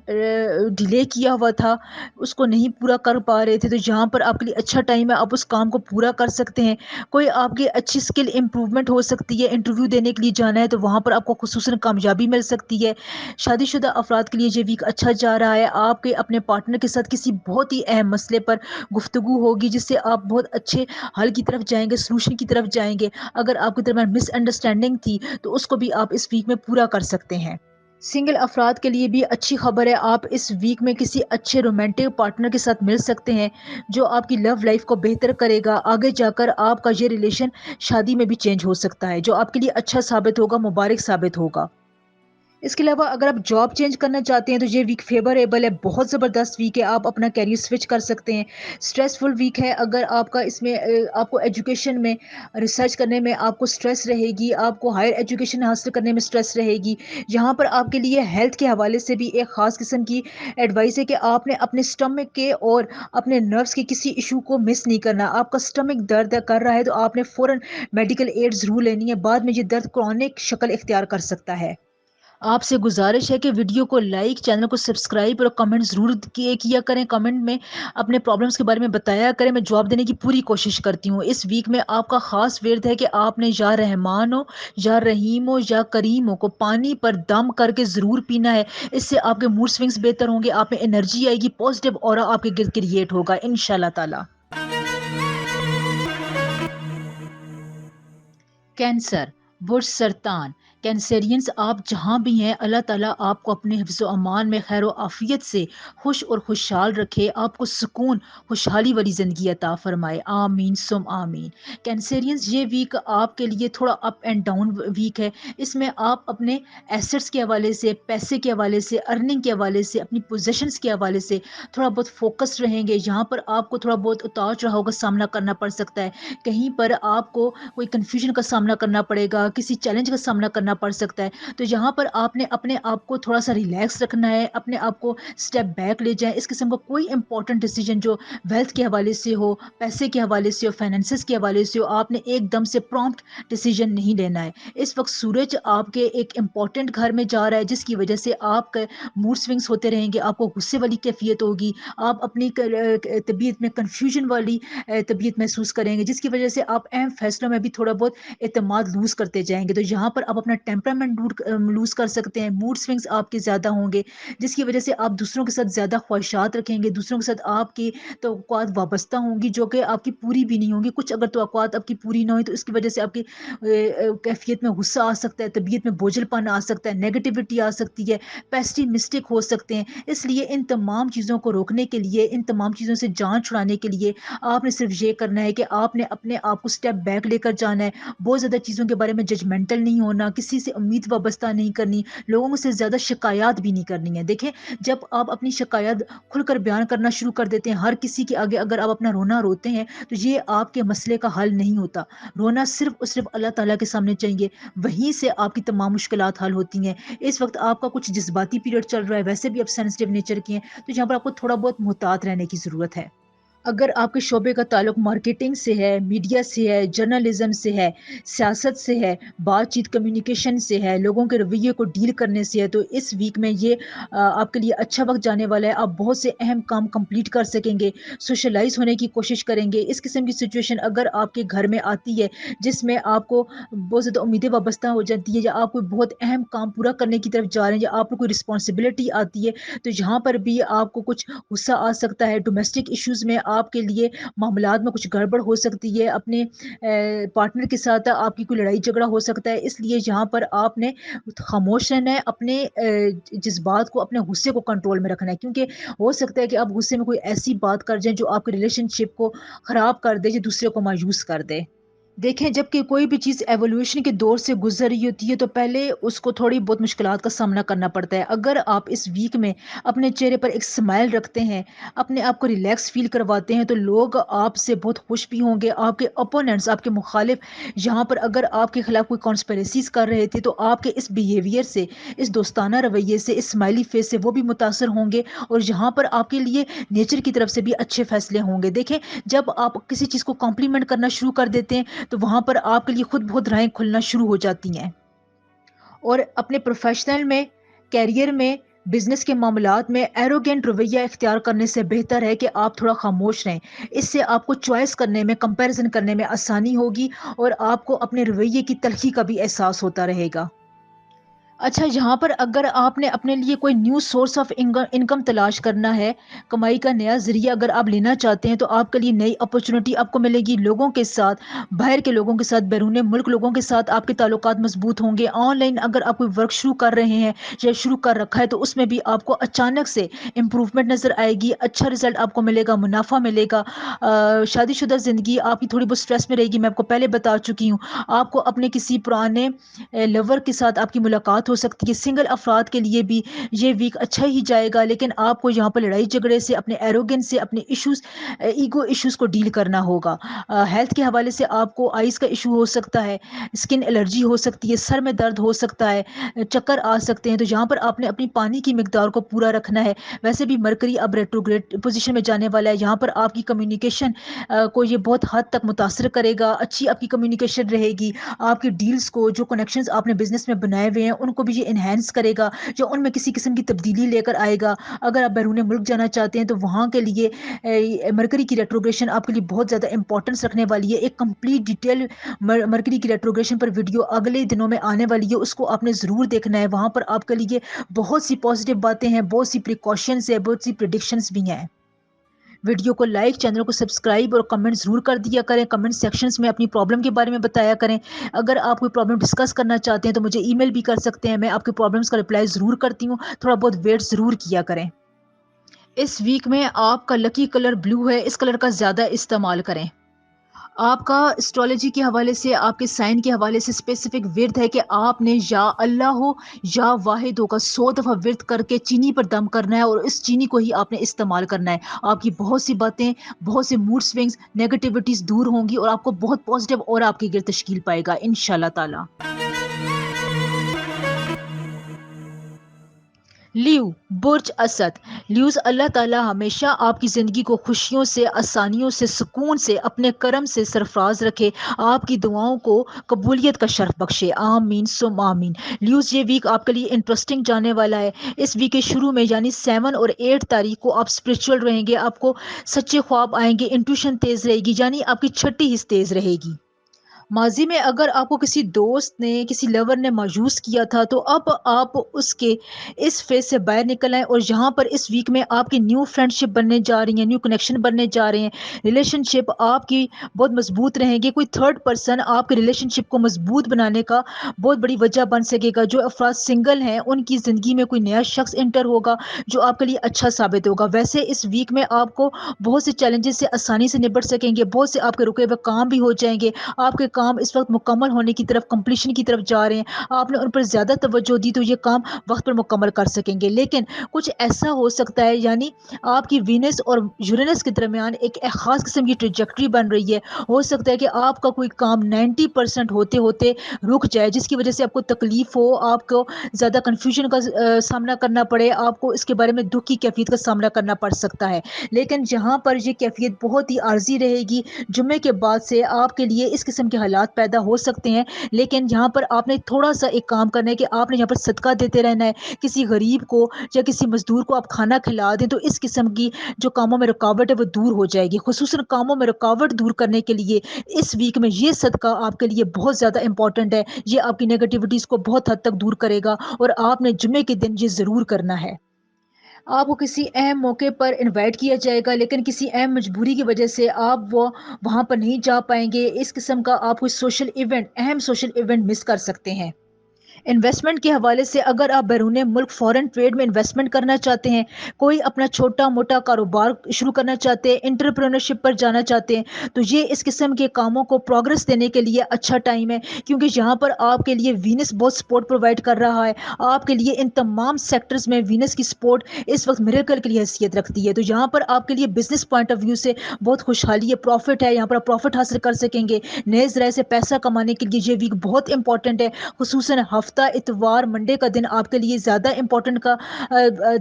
ڈیلے کیا ہوا تھا، اس کو نہیں پورا کر پا رہے تھے، تو یہاں پر آپ کے لیے اچھا ٹائم ہے، آپ اس کام کو پورا کر سکتے ہیں۔ کوئی آپ کی اچھی اسکل امپروومنٹ ہو سکتی ہے، انٹرویو دینے کے لیے جانا ہے تو وہاں پر آپ کو خصوصاً کامیابی مل سکتی ہے۔ شادی شدہ افراد کے لیے یہ ویک اچھا جا رہا ہے، آپ کے اپنے پارٹنر کے ساتھ کسی بہت ہی اہم مسئلے پر گفتگو ہوگی جس سے آپ بہت اچھے حل کی طرف جائیں گے، سلوشن کی طرف جائیں گے۔ اگر آپ کے درمیان مس انڈرسٹینڈنگ تھی تو اس کو بھی آپ اس ویک میں پورا کر سکتے ہیں۔ سنگل افراد کے لیے بھی اچھی خبر ہے، آپ اس ویک میں کسی اچھے رومانٹک پارٹنر کے ساتھ مل سکتے ہیں جو آپ کی لو لائف کو بہتر کرے گا۔ آگے جا کر آپ کا یہ ریلیشن شادی میں بھی چینج ہو سکتا ہے، جو آپ کے لیے اچھا ثابت ہوگا، مبارک ثابت ہوگا۔ اس کے علاوہ اگر آپ جاب چینج کرنا چاہتے ہیں تو یہ ویک فیوریبل ہے، بہت زبردست ویک ہے، آپ اپنا کیریئر سوئچ کر سکتے ہیں۔ اسٹریسفل ویک ہے اگر آپ کا اس میں آپ کو ایجوکیشن میں ریسرچ کرنے میں آپ کو سٹریس رہے گی، آپ کو ہائر ایجوکیشن حاصل کرنے میں سٹریس رہے گی۔ یہاں پر آپ کے لیے ہیلتھ کے حوالے سے بھی ایک خاص قسم کی ایڈوائس ہے کہ آپ نے اپنے سٹمک کے اور اپنے نروس کے کسی ایشو کو مس نہیں کرنا۔ آپ کا سٹمک درد کر رہا ہے تو آپ نے فوراً میڈیکل ایڈ ضرور لینی ہے، بعد میں یہ درد کرونک شکل اختیار کر سکتا ہے۔ آپ سے گزارش ہے کہ ویڈیو کو لائک، چینل کو سبسکرائب اور کمنٹ ضرور کیا کریں۔ کمنٹ میں اپنے پرابلمس کے بارے میں بتایا کریں، میں جواب دینے کی پوری کوشش کرتی ہوں۔ اس ویک میں آپ کا خاص ورد ہے کہ آپ نے یا رحمان ہو یا رحیم ہو یا کریم ہو کو پانی پر دم کر کے ضرور پینا ہے۔ اس سے آپ کے موڈ سوئنگس بہتر ہوں گے، آپ میں انرجی آئے گی، پازیٹیو آرا آپ کے گرد کریٹ ہوگا انشاءاللہ تعالی۔ کینسر، برج سرطان، کینسرینز آپ جہاں بھی ہیں، اللہ تعالیٰ آپ کو اپنے حفظ و امان میں خیر و عافیت سے خوش اور خوشحال رکھے، آپ کو سکون خوشحالی والی زندگی عطا فرمائے، آمین سم آمین۔ کینسرینز یہ ویک آپ کے لیے تھوڑا اپ اینڈ ڈاؤن ویک ہے، اس میں آپ اپنے ایسٹس کے حوالے سے، پیسے کے حوالے سے، ارننگ کے حوالے سے، اپنی پوزیشنز کے حوالے سے تھوڑا بہت فوکس رہیں گے۔ یہاں پر آپ کو تھوڑا بہت اتار چڑھاؤ کا سامنا کرنا پڑ سکتا ہے، کہیں پر آپ کو کوئی کنفیوژن کا سامنا کرنا پڑے گا، کسی چیلنج کا سامنا کرنا پڑ سکتا ہے، تو یہاں پر آپ نے اپنے آپ کو تھوڑا سا ریلیکس رکھنا ہے، اپنے آپ کو سٹیپ بیک لے جائیں۔ اس قسم کا کوئی امپورٹنٹ ڈیسیجن جو ویلتھ کے حوالے سے ہو، پیسے کے حوالے سے ہو، فائنینسز کے حوالے سے ہو، آپ نے ایک دم سے پرومپٹ ڈیسیجن نہیں لینا ہے۔ اس وقت سورج آپ کے ایک امپورٹنٹ گھر میں جا رہا ہے جس کی وجہ سے آپ کے موڈ سوئنگس ہوتے رہیں گے، آپ کو غصے والی کیفیت ہوگی، آپ اپنی طبیعت میں کنفیوژن والی طبیعت محسوس کریں گے، جس کی وجہ سے آپ اہم فیصلوں میں بھی تھوڑا بہت اعتماد لوز کرتے جائیں گے۔ تو یہاں پر آپ اپنا ٹیمپرامنٹ لوز کر سکتے ہیں، موڈ سوئنگس آپ کے زیادہ ہوں گے، جس کی وجہ سے آپ دوسروں کے ساتھ زیادہ خواہشات رکھیں گے، دوسروں کے ساتھ آپ کی توقعات وابستہ ہوں گی جو کہ آپ کی پوری بھی نہیں ہوں گی۔ کچھ اگر توقعات آپ کی پوری نہ ہوئی تو اس کی وجہ سے آپ کی کیفیت میں غصہ آ سکتا ہے، طبیعت میں بوجھل پن آ سکتا ہے، نیگیٹیوٹی آ سکتی ہے، پیسٹی ہو سکتے ہیں۔ اس لیے ان تمام چیزوں کو روکنے کے لیے، ان تمام چیزوں سے جان چھڑانے کے لیے آپ نے صرف یہ کرنا ہے کہ آپ نے اپنے آپ کو سٹیپ بیک لے کر جانا ہے، بہت زیادہ چیزوں کے بارے میں ججمنٹل نہیں ہونا، کسی سے امید وابستہ نہیں کرنی، لوگوں سے زیادہ شکایات بھی نہیں کرنی ہے۔ دیکھیں، جب آپ اپنی شکایات کھل کر بیان کرنا شروع کر دیتے ہیں ہر کسی کے آگے، اگر آپ اپنا رونا روتے ہیں تو یہ آپ کے مسئلے کا حل نہیں ہوتا۔ رونا صرف اور صرف اللہ تعالیٰ کے سامنے چاہیے، وہیں سے آپ کی تمام مشکلات حل ہوتی ہیں۔ اس وقت آپ کا کچھ جذباتی پیریڈ چل رہا ہے، ویسے بھی آپ سینسٹیو نیچر کی ہیں، تو یہاں پر آپ کو تھوڑا بہت محتاط رہنے کی ضرورت ہے۔ اگر آپ کے شعبے کا تعلق مارکیٹنگ سے ہے، میڈیا سے ہے، جرنلزم سے ہے، سیاست سے ہے، بات چیت کمیونیکیشن سے ہے، لوگوں کے رویے کو ڈیل کرنے سے ہے، تو اس ویک میں یہ آپ کے لیے اچھا وقت جانے والا ہے۔ آپ بہت سے اہم کام کمپلیٹ کر سکیں گے، سوشلائز ہونے کی کوشش کریں گے۔ اس قسم کی سچویشن اگر آپ کے گھر میں آتی ہے جس میں آپ کو بہت زیادہ امیدیں وابستہ ہو جاتی ہے، یا آپ کوئی بہت اہم کام پورا کرنے کی طرف جا رہے ہیں، یا آپ کو کوئی رسپانسبلٹی آتی ہے، تو یہاں پر بھی آپ کو کچھ غصہ آ سکتا ہے۔ ڈومیسٹک ایشوز میں آپ کے لیے معاملات میں کچھ گڑبڑ ہو سکتی ہے، اپنے پارٹنر کے ساتھ آپ کی کوئی لڑائی جھگڑا ہو سکتا ہے، اس لیے یہاں پر آپ نے خاموش رہنا ہے، اپنے جذبات کو، اپنے غصے کو کنٹرول میں رکھنا ہے، کیونکہ ہو سکتا ہے کہ آپ غصے میں کوئی ایسی بات کر جائیں جو آپ کے ریلیشن شپ کو خراب کر دے، جو دوسرے کو مایوس کر دے۔ دیکھیں، جب کہ کوئی بھی چیز ایوولوشن کے دور سے گزر رہی ہوتی ہے تو پہلے اس کو تھوڑی بہت مشکلات کا سامنا کرنا پڑتا ہے۔ اگر آپ اس ویک میں اپنے چہرے پر ایک اسمائل رکھتے ہیں، اپنے آپ کو ریلیکس فیل کرواتے ہیں، تو لوگ آپ سے بہت خوش بھی ہوں گے۔ آپ کے اپوننٹس، آپ کے مخالف یہاں پر اگر آپ کے خلاف کوئی کانسپریسیز کر رہے تھے تو آپ کے اس بیہیویئر سے، اس دوستانہ رویے سے، اس اسمائلی فیس سے وہ بھی متاثر ہوں گے، اور یہاں پر آپ کے لیے نیچر کی طرف سے بھی اچھے فیصلے ہوں گے۔ دیکھیں، جب آپ کسی چیز کو کمپلیمنٹ کرنا شروع کر دیتے ہیں تو وہاں پر آپ کے لیے خود بہت رائیں کھلنا شروع ہو جاتی ہیں۔ اور اپنے پروفیشنل میں، کیریئر میں، بزنس کے معاملات میں ایروگینٹ رویہ اختیار کرنے سے بہتر ہے کہ آپ تھوڑا خاموش رہیں۔ اس سے آپ کو چوائس کرنے میں، کمپیریزن کرنے میں آسانی ہوگی، اور آپ کو اپنے رویے کی تلخی کا بھی احساس ہوتا رہے گا۔ اچھا، یہاں پر اگر آپ نے اپنے لیے کوئی نیو سورس آف انکم تلاش کرنا ہے، کمائی کا نیا ذریعہ اگر آپ لینا چاہتے ہیں، تو آپ کے لیے نئی اپرچونٹی آپ کو ملے گی۔ لوگوں کے ساتھ، باہر کے لوگوں کے ساتھ، بیرون ملک لوگوں کے ساتھ آپ کے تعلقات مضبوط ہوں گے۔ آن لائن اگر آپ کوئی ورک شروع کر رہے ہیں یا شروع کر رکھا ہے تو اس میں بھی آپ کو اچانک سے امپروومنٹ نظر آئے گی، اچھا رزلٹ آپ کو ملے گا، منافع ملے گا۔ شادی شدہ زندگی آپ کی تھوڑی بہت سٹریس میں رہے گی، میں آپ کو پہلے بتا چکی ہوں۔ آپ کو اپنے کسی پرانے لور کے ساتھ آپ کی ملاقات ہو سکتی ہے۔ سنگل افراد کے لیے بھی یہ ویک اچھا ہی جائے گا، لیکن آپ کو یہاں پر لڑائی جھگڑے سے، اپنے ایروگنس سے، اپنے ایشوز، ایگو ایشوز کو ڈیل کرنا ہوگا۔ ہیلتھ کے حوالے سے آپ کو آئز کا ایشو ہو سکتا ہے، اسکن الرجی ہو سکتی ہے، سر میں درد ہو سکتا ہے، چکر آ سکتے ہیں، تو یہاں پر آپ نے اپنی پانی کی مقدار کو پورا رکھنا ہے۔ ویسے بھی مرکری اب ریٹروگریڈ پوزیشن میں جانے والا ہے، یہاں پر آپ کی کمیونیکیشن کو یہ بہت حد تک متاثر کرے گا۔ اچھی آپ کی کمیونیکیشن رہے گی، آپ کے ڈیلز کو، جو کنیکشنز آپ نے بزنس میں بنائے ہوئے ہیں ان کو بھی یہ انہینس کرے گا، جو ان میں کسی قسم کی تبدیلی لے کر آئے گا۔ اگر آپ بیرون ملک جانا چاہتے ہیں تو وہاں کے لیے مرکری کی ریٹروگریشن آپ کے لیے بہت زیادہ امپورٹنس رکھنے والی ہے۔ ایک کمپلیٹ ڈیٹیل مرکری کی ریٹروگریشن پر ویڈیو اگلے دنوں میں آنے والی ہے، اس کو آپ نے ضرور دیکھنا ہے۔ وہاں پر آپ کے لیے بہت سی پازیٹیو باتیں ہیں، بہت سی پریکاشنز ہیں، بہت سی پریڈکشنز بھی ہیں۔ ویڈیو کو لائک، چینل کو سبسکرائب اور کمنٹ ضرور کر دیا کریں۔ کمنٹ سیکشنز میں اپنی پرابلم کے بارے میں بتایا کریں۔ اگر آپ کوئی پرابلم ڈسکس کرنا چاہتے ہیں تو مجھے ای میل بھی کر سکتے ہیں، میں آپ کے پرابلمس کا رپلائی ضرور کرتی ہوں۔ تھوڑا بہت ویٹ ضرور کیا کریں۔ اس ویک میں آپ کا لکی کلر بلو ہے، اس کلر کا زیادہ استعمال کریں۔ آپ کا اسٹرالوجی کے حوالے سے، آپ کے سائن کے حوالے سے اسپیسیفک ورد ہے کہ آپ نے یا اللہ ہو یا واحد ہو کا 100 دفعہ ورد کر کے چینی پر دم کرنا ہے، اور اس چینی کو ہی آپ نے استعمال کرنا ہے۔ آپ کی بہت سی باتیں، بہت سے موڈ سوئنگز، نیگیٹیوٹیز دور ہوں گی، اور آپ کو بہت پازیٹیو اور آپ کے گرد تشکیل پائے گا انشاءاللہ تعالی۔ لیو، برج اسد۔ لیوز، اللہ تعالی ہمیشہ آپ کی زندگی کو خوشیوں سے، آسانیوں سے، سکون سے، اپنے کرم سے سرفراز رکھے، آپ کی دعاؤں کو قبولیت کا شرف بخشے، آمین سم آمین۔ لیوز، یہ ویک آپ کے لیے انٹرسٹنگ جانے والا ہے۔ اس ویک کے شروع میں یعنی 7 اور 8 تاریخ کو آپ اسپرچول رہیں گے، آپ کو سچے خواب آئیں گے، انٹویشن تیز رہے گی، یعنی آپ کی چھٹی حس تیز رہے گی۔ ماضی میں اگر آپ کو کسی دوست نے، کسی لور نے مایوس کیا تھا تو اب آپ اس کے اس فیز سے باہر نکل آئیں، اور یہاں پر اس ویک میں آپ کی نیو فرینڈ شپ بننے جا رہی ہیں، نیو کنیکشن بننے جا رہے ہیں، ریلیشن شپ آپ کی بہت مضبوط رہیں گی۔ کوئی تھرڈ پرسن آپ کے ریلیشن شپ کو مضبوط بنانے کا بہت بڑی وجہ بن سکے گا۔ جو افراد سنگل ہیں ان کی زندگی میں کوئی نیا شخص انٹر ہوگا جو آپ کے لیے اچھا ثابت ہوگا۔ ویسے اس ویک میں آپ کو بہت سے چیلنجز سے آسانی سے نپٹ سکیں گے، بہت سے آپ کے رکے ہوئے کام بھی ہو جائیں گے، آپ کے کام اس وقت مکمل ہونے کی طرف، کمپلیشن کی طرف جا رہے ہیں، آپ نے ان پر زیادہ توجہ دی تو یہ کام وقت پر مکمل کر سکیں گے. لیکن کچھ ایسا ہو سکتا ہے، یعنی آپ کی وینس اور یورینس کے درمیان ایک خاص قسم کی ٹریجیکٹری بن رہی ہے. ہو سکتا ہے کہ آپ کا کوئی کام 90% ہوتے ہوتے رک جائے، جس کی وجہ سے آپ کو تکلیف ہو، آپ کو زیادہ کنفیوژن کا سامنا کرنا پڑے، آپ کو اس کے بارے میں دکھ کی کیفیت کا سامنا کرنا پڑ سکتا ہے. لیکن جہاں پر یہ کیفیت بہت ہی عارضی رہے گی، جمعے کے بعد سے آپ کے لیے اس قسم کے حالات پیدا ہو سکتے ہیں. لیکن یہاں پر آپ نے تھوڑا سا ایک کام کرنا ہے کہ آپ نے یہاں پر صدقہ دیتے رہنا ہے. کسی غریب کو یا کسی مزدور کو آپ کھانا کھلا دیں تو اس قسم کی جو کاموں میں رکاوٹ ہے وہ دور ہو جائے گی. خصوصاً کاموں میں رکاوٹ دور کرنے کے لیے اس ویک میں یہ صدقہ آپ کے لیے بہت زیادہ امپورٹنٹ ہے. یہ آپ کی نیگیٹیوٹیز کو بہت حد تک دور کرے گا اور آپ نے جمعے کے دن یہ ضرور کرنا ہے. آپ کو کسی اہم موقع پر انوائٹ کیا جائے گا، لیکن کسی اہم مجبوری کی وجہ سے آپ وہاں پر نہیں جا پائیں گے. اس قسم کا آپ کوئی سوشل ایونٹ، اہم سوشل ایونٹ مس کر سکتے ہیں. انویسٹمنٹ کے حوالے سے اگر آپ بیرون ملک فورن ٹریڈ میں انویسٹمنٹ کرنا چاہتے ہیں، کوئی اپنا چھوٹا موٹا کاروبار شروع کرنا چاہتے ہیں، انٹرپرینورشپ پر جانا چاہتے ہیں، تو یہ اس قسم کے کاموں کو پروگرس دینے کے لیے اچھا ٹائم ہے. کیونکہ یہاں پر آپ کے لیے وینس بہت سپورٹ پرووائڈ کر رہا ہے. آپ کے لیے ان تمام سیکٹرز میں وینس کی سپورٹ اس وقت میریکل کے لیے حیثیت رکھتی ہے. تو یہاں پر آپ کے لیے بزنس پوائنٹ آف ویو سے بہت خوشحالی ہے، پروفٹ ہے. یہاں پر آپ پروفٹ حاصل کر سکیں گے. نئے ذرائع سے پیسہ کمانے کے لیے یہ ویک بہت امپورٹنٹ ہے. خصوصاً ہفتہ اتوار منڈے کا دن آپ کے لیے زیادہ امپورٹنٹ کا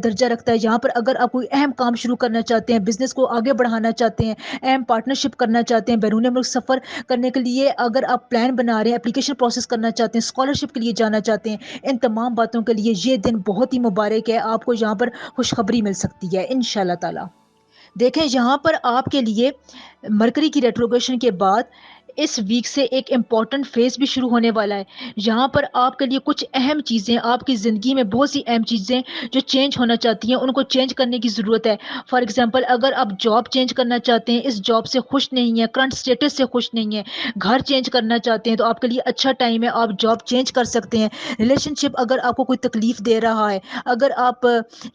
درجہ رکھتا ہے. یہاں پر اگر آپ کوئی اہم کام شروع کرنا چاہتے ہیں، بزنس کو آگے بڑھانا چاہتے ہیں، اہم پارٹنرشپ کرنا چاہتے ہیں، بیرون ملک سفر کرنے کے لیے اگر آپ پلان بنا رہے ہیں، اپلیکیشن پروسیس کرنا چاہتے ہیں، اسکالرشپ کے لیے جانا چاہتے ہیں، ان تمام باتوں کے لیے یہ دن بہت ہی مبارک ہے. آپ کو یہاں پر خوشخبری مل سکتی ہے انشاءاللہ تعالی. دیکھیں یہاں پر آپ کے لیے مرکری کی ریٹروگریشن کے بعد اس ویک سے ایک امپورٹنٹ فیز بھی شروع ہونے والا ہے. یہاں پر آپ کے لیے کچھ اہم چیزیں، آپ کی زندگی میں بہت سی اہم چیزیں جو چینج ہونا چاہتی ہیں، ان کو چینج کرنے کی ضرورت ہے. فار ایگزامپل اگر آپ جاب چینج کرنا چاہتے ہیں، اس جاب سے خوش نہیں ہیں، کرنٹ اسٹیٹس سے خوش نہیں ہیں، گھر چینج کرنا چاہتے ہیں، تو آپ کے لیے اچھا ٹائم ہے، آپ جاب چینج کر سکتے ہیں. ریلیشن شپ اگر آپ کو کوئی تکلیف دے رہا ہے، اگر آپ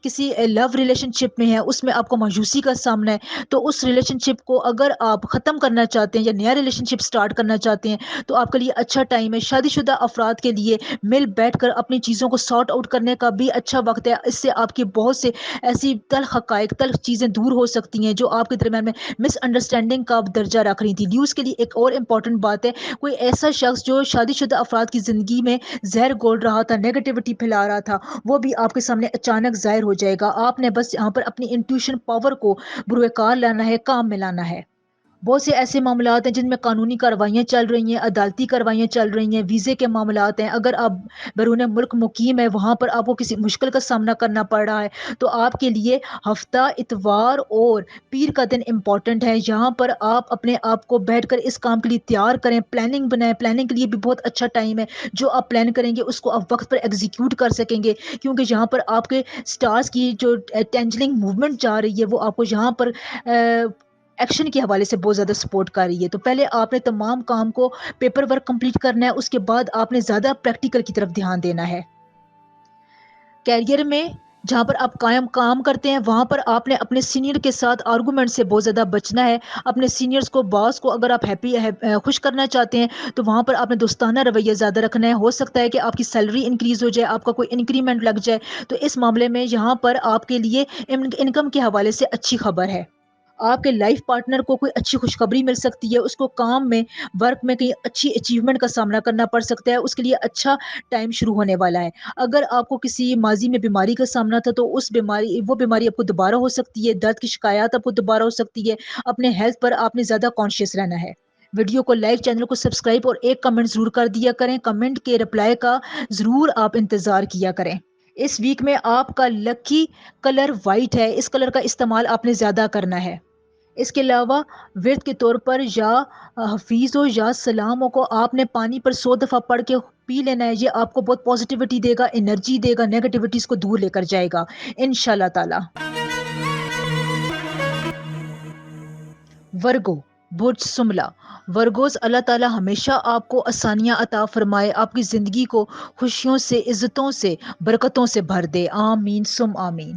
کسی لو ریلیشن شپ میں ہیں، اس میں آپ کو مایوسی کا سامنا ہے، تو اس ریلیشن شپ کو اگر آپ ختم کرنا چاہتے ہیں یا نیا ریلیشن شپ سٹارٹ کرنا چاہتے ہیں تو آپ کے لیے اچھا ٹائم ہے. شادی شدہ افراد کے لیے مل بیٹھ کر اپنی چیزوں کو سارٹ آؤٹ کرنے کا بھی اچھا وقت ہے. اس سے آپ کی بہت سے ایسی تلخ حقائق، تلخ چیزیں دور ہو سکتی ہیں جو آپ کے درمیان میں مس انڈرسٹینڈنگ کا درجہ رکھ رہی تھی. لیوز کے لیے ایک اور امپورٹنٹ بات ہے، کوئی ایسا شخص جو شادی شدہ افراد کی زندگی میں زہر گھول رہا تھا، نیگیٹیوٹی پھیلا رہا تھا، وہ بھی آپ کے سامنے اچانک ظاہر ہو جائے گا. آپ نے بس یہاں پر اپنی انٹیوشن پاور کو بروئے کار لانا ہے، کام میں لانا ہے. بہت سے ایسے معاملات ہیں جن میں قانونی کارروائیاں چل رہی ہیں، عدالتی کارروائیاں چل رہی ہیں، ویزے کے معاملات ہیں. اگر آپ بیرون ملک مقیم ہے، وہاں پر آپ کو کسی مشکل کا سامنا کرنا پڑ رہا ہے، تو آپ کے لیے ہفتہ اتوار اور پیر کا دن امپورٹنٹ ہے. یہاں پر آپ اپنے آپ کو بیٹھ کر اس کام کے لیے تیار کریں، پلاننگ بنائیں. پلاننگ کے لیے بھی بہت اچھا ٹائم ہے. جو آپ پلان کریں گے اس کو آپ وقت پر ایگزیکیوٹ کر سکیں گے، کیونکہ یہاں پر آپ کے سٹارز کی جو ٹینجلنگ موومنٹ جا رہی ہے وہ آپ کو یہاں پر ایکشن کے حوالے سے بہت زیادہ سپورٹ کر رہی ہے. تو پہلے آپ نے تمام کام کو پیپر ورک کمپلیٹ کرنا ہے، اس کے بعد آپ نے زیادہ پریکٹیکل کی طرف دھیان دینا ہے. کیریئر میں جہاں پر آپ قائم کام کرتے ہیں وہاں پر آپ نے اپنے سینئر کے ساتھ آرگومنٹ سے بہت زیادہ بچنا ہے. اپنے سینئرز کو، باس کو اگر آپ خوش کرنا چاہتے ہیں تو وہاں پر آپ نے دوستانہ رویہ زیادہ رکھنا ہے. ہو سکتا ہے کہ آپ کی سیلری انکریز ہو جائے، آپ کا کوئی انکریمنٹ لگ جائے، تو اس معاملے میں یہاں پر آپ کے لیے انکم کے حوالے سے اچھی خبر ہے. آپ کے لائف پارٹنر کو کوئی اچھی خوشخبری مل سکتی ہے، اس کو کام میں، ورک میں کہیں اچھی اچیومنٹ کا سامنا کرنا پڑ سکتا ہے، اس کے لیے اچھا ٹائم شروع ہونے والا ہے. اگر آپ کو کسی ماضی میں بیماری کا سامنا تھا تو وہ بیماری آپ کو دوبارہ ہو سکتی ہے، درد کی شکایات آپ کو دوبارہ ہو سکتی ہے. اپنے ہیلتھ پر آپ نے زیادہ کانشیس رہنا ہے. ویڈیو کو لائک، چینل کو سبسکرائب اور ایک کمنٹ ضرور کر دیا کریں. کمنٹ کے رپلائی کا ضرور آپ انتظار کیا کریں. اس ویک میں آپ کا لکی کلر وائٹ ہے، اس کلر کا استعمال آپ نے زیادہ کرنا ہے. اس کے علاوہ ورد کے طور پر یا حفیظ ہو یا سلام ہو کو آپ نے پانی پر 100 دفعہ پڑھ کے پی لینا ہے. یہ آپ کو بہت پازیٹیوٹی دے گا، انرجی دے گا، نیگیٹیوٹیز کو دور لے کر جائے گا انشاءاللہ تعالی. ورگو برج سملہ. ورگوز، اللہ تعالی ہمیشہ آپ کو آسانیاں عطا فرمائے، آپ کی زندگی کو خوشیوں سے، عزتوں سے، برکتوں سے بھر دے. آمین سم آمین.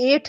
8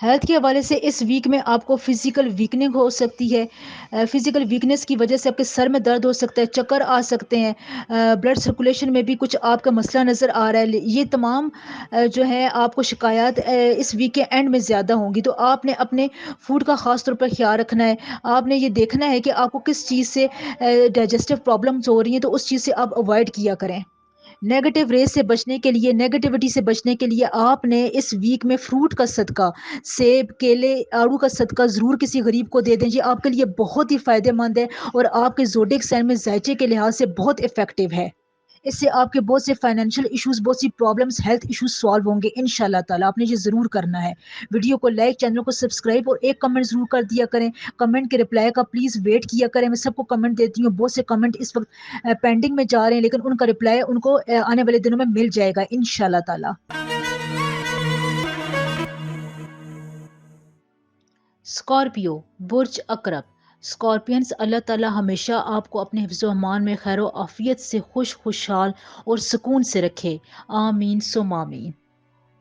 ہیلتھ کے حوالے سے اس ویک میں آپ کو فزیکل ویکننگ ہو سکتی ہے، فزیکل ویکنیس کی وجہ سے آپ کے سر میں درد ہو سکتا ہے، چکر آ سکتے ہیں، بلڈ سرکولیشن میں بھی کچھ آپ کا مسئلہ نظر آ رہا ہے، یہ تمام جو ہے آپ کو شکایات اس ویک کے اینڈ میں زیادہ ہوں گی، تو آپ نے اپنے فوڈ کا خاص طور پر خیال رکھنا ہے، آپ نے یہ دیکھنا ہے کہ آپ کو کس چیز سے ڈائجسٹو پرابلمس ہو رہی ہیں، تو اس چیز سے آپ اوائڈ کیا کریں۔ نیگیٹو ریز سے بچنے کے لیے، نیگیٹیوٹی سے بچنے کے لیے آپ نے اس ویک میں فروٹ کا صدقہ، سیب، کیلے، آڑو کا صدقہ ضرور کسی غریب کو دے دیں، یہ آپ کے لیے بہت ہی فائدہ مند ہے اور آپ کے زوڈک سائن میں ذائچے کے لحاظ سے بہت افیکٹو ہے۔ اس سے آپ کے بہت سے فائنینشیل ایشوز، بہت سی پرابلمس، ہیلتھ ایشوز سالو ہوں گے انشاءاللہ تعالیٰ۔ آپ نے یہ ضرور کرنا ہے۔ ویڈیو کو لائک، چینل کو سبسکرائب اور ایک کمنٹ ضرور کر دیا کریں۔ کمنٹ کے رپلائی کا پلیز ویٹ کیا کریں، میں سب کو کمنٹ دیتی ہوں، بہت سے کمنٹ اس وقت پینڈنگ میں جا رہے ہیں، لیکن ان کا رپلائی ان کو آنے والے دنوں میں مل جائے گا انشاءاللہ تعالیٰ۔ اسکارپیو، برج اقرب، اسکارپینس، اللہ تعالیٰ ہمیشہ آپ کو اپنے حفظ و امان میں خیر و عافیت سے خوشحال اور سکون سے رکھے، آمین ثم آمین۔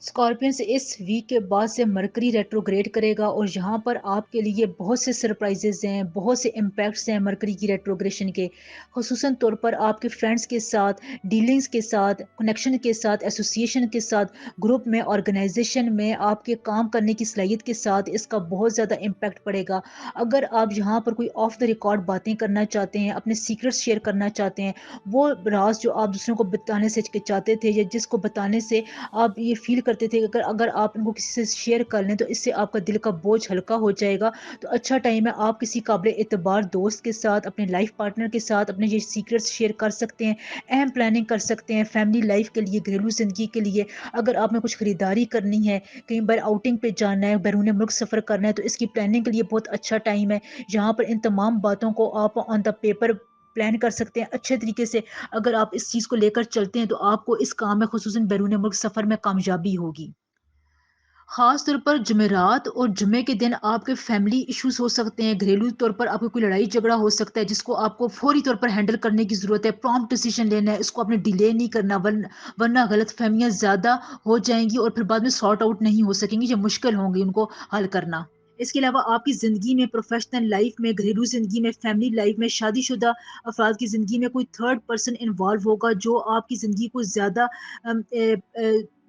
اسکارپینس اس ویک کے بعد سے مرکری ریٹروگریڈ کرے گا اور یہاں پر آپ کے لیے بہت سے سرپرائزز ہیں، بہت سے امپیکٹس ہیں مرکری کی ریٹروگریشن کے، خصوصاً طور پر آپ کے فرینڈس کے ساتھ، ڈیلنگز کے ساتھ، کنیکشن کے ساتھ، ایسوسیشن کے ساتھ، گروپ میں، آرگنائزیشن میں آپ کے کام کرنے کی صلاحیت کے ساتھ اس کا بہت زیادہ امپیکٹ پڑے گا۔ اگر آپ یہاں پر کوئی آف دا ریکارڈ باتیں کرنا چاہتے ہیں، اپنے سیکرٹس شیئر کرنا چاہتے ہیں، وہ راز جو آپ دوسروں کو بتانے سے چاہتے تھے یا جس کو بتانے سے آپ یہ فیل کرتے تھے کہ اگر آپ ان کو کسی سے شیئر کر لیں تو اس سے آپ کا دل کا بوجھ ہلکا ہو جائے گا، تو اچھا ٹائم ہے، آپ کسی قابل اعتبار دوست کے ساتھ، اپنے لائف پارٹنر کے ساتھ اپنے یہ سیکرٹس شیئر کر سکتے ہیں، اہم پلاننگ کر سکتے ہیں فیملی لائف کے لیے، گھریلو زندگی کے لیے۔ اگر آپ نے کچھ خریداری کرنی ہے، کہیں بار آؤٹنگ پہ جانا ہے، بیرون ملک سفر کرنا ہے، تو اس کی پلاننگ کے لیے بہت اچھا ٹائم ہے، جہاں پر ان تمام باتوں کو آپ آن دا پیپر پلان کر سکتے ہیں اچھے طریقے سے۔ اگر آپ اس چیز کو لے کر چلتے ہیں تو آپ کو اس کام میں، خصوصاً بیرون ملک سفر میں، کامیابی ہوگی۔ خاص طور پر جمعرات اور جمعے کے دن آپ کے فیملی ایشوز ہو سکتے ہیں، گھریلو طور پر آپ کو کوئی لڑائی جھگڑا ہو سکتا ہے جس کو آپ کو فوری طور پر ہینڈل کرنے کی ضرورت ہے، پرامپٹ ڈیسیژن لینا ہے، اس کو آپ نے ڈیلے نہیں کرنا، ورنہ غلط فہمیاں زیادہ ہو جائیں گی اور پھر بعد میں سارٹ آؤٹ نہیں ہو سکیں گی، یہ مشکل ہوں گی ان کو حل کرنا۔ اس کے علاوہ آپ کی زندگی میں، پروفیشنل لائف میں، گھریلو زندگی میں، فیملی لائف میں، شادی شدہ افراد کی زندگی میں کوئی تھرڈ پرسن انوالو ہوگا جو آپ کی زندگی کو زیادہ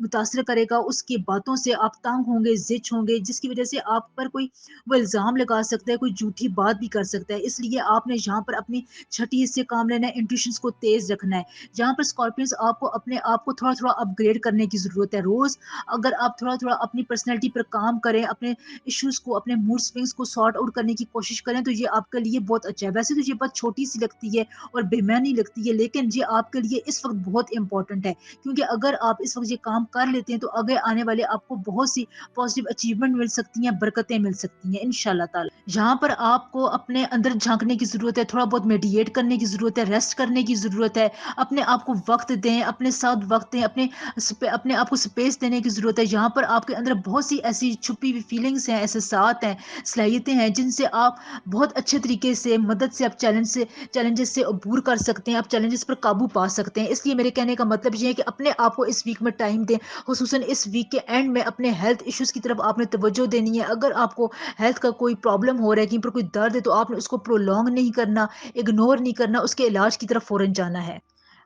متاثر کرے گا، اس کی باتوں سے آپ تنگ ہوں گے، زچ ہوں گے، جس کی وجہ سے آپ پر کوئی وہ الزام لگا سکتا ہے، کوئی جھوٹی بات بھی کر سکتا ہے، اس لیے آپ نے یہاں پر اپنی چھٹی حصے کام لینا ہے، انٹویشنز کو تیز رکھنا ہے۔ جہاں پر اسکارپینز آپ کو اپنے آپ کو تھوڑا تھوڑا اپ گریڈ کرنے کی ضرورت ہے، روز اگر آپ تھوڑا تھوڑا اپنی پرسنالٹی پر کام کریں، اپنے ایشوز کو، اپنے موڈ سوئنگز کو سارٹ آؤٹ کرنے کی کوشش کریں، تو یہ آپ کے لیے بہت اچھا ہے۔ ویسے تو یہ بات چھوٹی سی لگتی ہے اور بے معنی لگتی ہے، لیکن یہ آپ کے لیے اس وقت بہت امپورٹنٹ ہے، کیونکہ اگر آپ اس وقت یہ کام کر لیتے ہیں تو آگے آنے والے آپ کو بہت سی پازیٹیو اچیومنٹ مل سکتی ہیں، برکتیں مل سکتی ہیں انشاءاللہ تعالی۔ یہاں پر آپ کو اپنے اندر جھانکنے کی ضرورت ہے، تھوڑا بہت میڈیٹ کرنے کی ضرورت ہے، ریسٹ کرنے کی ضرورت ہے، اپنے آپ کو وقت دیں، اپنے ساتھ وقت دیں، اپنے آپ کو سپیس دینے کی ضرورت ہے۔ یہاں پر آپ کے اندر بہت سی ایسی چھپی ہوئی فیلنگس ہیں، احساسات ہیں، صلاحیتیں ہیں جن سے آپ بہت اچھے طریقے سے، مدد سے آپ چیلنجز سے عبور کر سکتے ہیں، آپ چیلنجز پر قابو پا سکتے ہیں۔ اس لیے میرے کہنے کا مطلب یہ ہے کہ اپنے آپ کو اس ویک میں ٹائم دیں، خصوصاً اس ویک کے اینڈ میں اپنے ہیلتھ ایشوز کی طرف آپ نے توجہ دینی ہے۔ اگر آپ کو ہیلتھ کا کوئی پرابلم ہو رہا ہے، کہیں پر کوئی درد ہے، تو آپ نے اس کو پرولونگ نہیں کرنا، اگنور نہیں کرنا، اس کے علاج کی طرف فوراً جانا ہے۔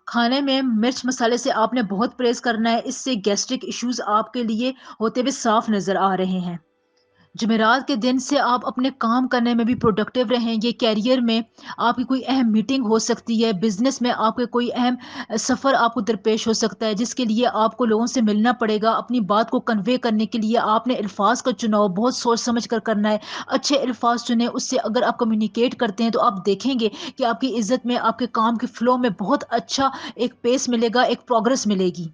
کھانے میں مرچ مسالے سے آپ نے بہت پرہیز کرنا ہے، اس سے گیسٹرک ایشوز آپ کے لیے ہوتے ہوئے صاف نظر آ رہے ہیں۔ جمعرات کے دن سے آپ اپنے کام کرنے میں بھی پروڈکٹیو رہیں گے، کیریئر میں آپ کی کوئی اہم میٹنگ ہو سکتی ہے، بزنس میں آپ کے کوئی اہم سفر آپ کو درپیش ہو سکتا ہے جس کے لیے آپ کو لوگوں سے ملنا پڑے گا، اپنی بات کو کنوے کرنے کے لیے آپ نے الفاظ کا چناؤ بہت سوچ سمجھ کر کرنا ہے، اچھے الفاظ چنیں، اس سے اگر آپ کمیونیکیٹ کرتے ہیں تو آپ دیکھیں گے کہ آپ کی عزت میں، آپ کے کام کے فلو میں بہت اچھا ایک پیس ملے گا، ایک پروگرس ملے گی۔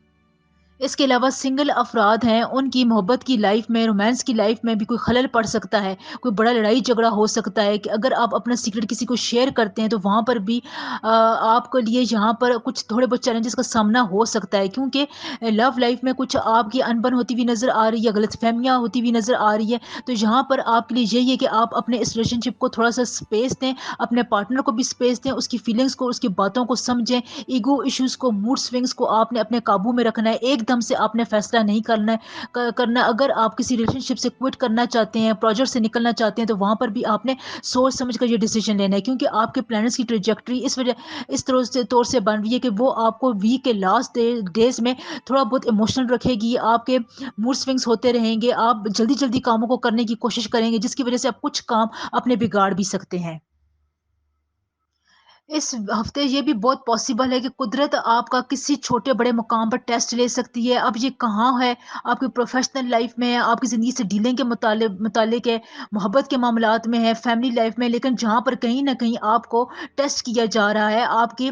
اس کے علاوہ سنگل افراد ہیں، ان کی محبت کی لائف میں، رومانس کی لائف میں بھی کوئی خلل پڑ سکتا ہے، کوئی بڑا لڑائی جھگڑا ہو سکتا ہے کہ اگر آپ اپنا سیکرٹ کسی کو شیئر کرتے ہیں تو وہاں پر بھی آپ کے لیے یہاں پر کچھ تھوڑے بہت چیلنجز کا سامنا ہو سکتا ہے، کیونکہ لو لائف میں کچھ آپ کی انبن ہوتی ہوئی نظر آ رہی ہے، غلط فہمیاں ہوتی ہوئی نظر آ رہی ہے، تو یہاں پر آپ کے لیے یہی ہے کہ آپ اپنے اس ریلیشن شپ کو تھوڑا سا سپیس دیں، اپنے پارٹنر کو بھی سپیس دیں، اس کی فیلنگس کو، اس کی باتوں کو سمجھیں، ایگو ایشوز کو، موڈ سوئنگس کو آپ نے اپنے قابو میں رکھنا ہے۔ ایک ایک دم سے آپ نے فیصلہ نہیں کرنا. اگر آپ کسی ریلیشن شپ سے کوئٹ کرنا چاہتے ہیں, پروجیکٹ سے نکلنا چاہتے ہیں, تو وہاں پر بھی آپ نے سوچ سمجھ کر یہ ڈیسیجن لینا ہے, کیونکہ آپ کے پلانٹس کی ٹریجیکٹری اس طور سے بن رہی ہے کہ وہ آپ کو ویک کے لاسٹ ڈیز میں تھوڑا بہت ایموشنل رکھے گی. آپ کے موڈ سوئنگس ہوتے رہیں گے, آپ جلدی جلدی کاموں کو کرنے کی کوشش کریں گے, جس کی وجہ سے آپ کچھ کام اپنے بگاڑ بھی سکتے ہیں. اس ہفتے یہ بھی بہت پاسبل ہے کہ قدرت آپ کا کسی چھوٹے بڑے مقام پر ٹیسٹ لے سکتی ہے. اب یہ کہاں ہے, آپ کی پروفیشنل لائف میں ہے, آپ کی زندگی سے ڈیلنگ کے متعلق ہے, محبت کے معاملات میں ہے, فیملی لائف میں, لیکن جہاں پر کہیں نہ کہیں آپ کو ٹیسٹ کیا جا رہا ہے, آپ کی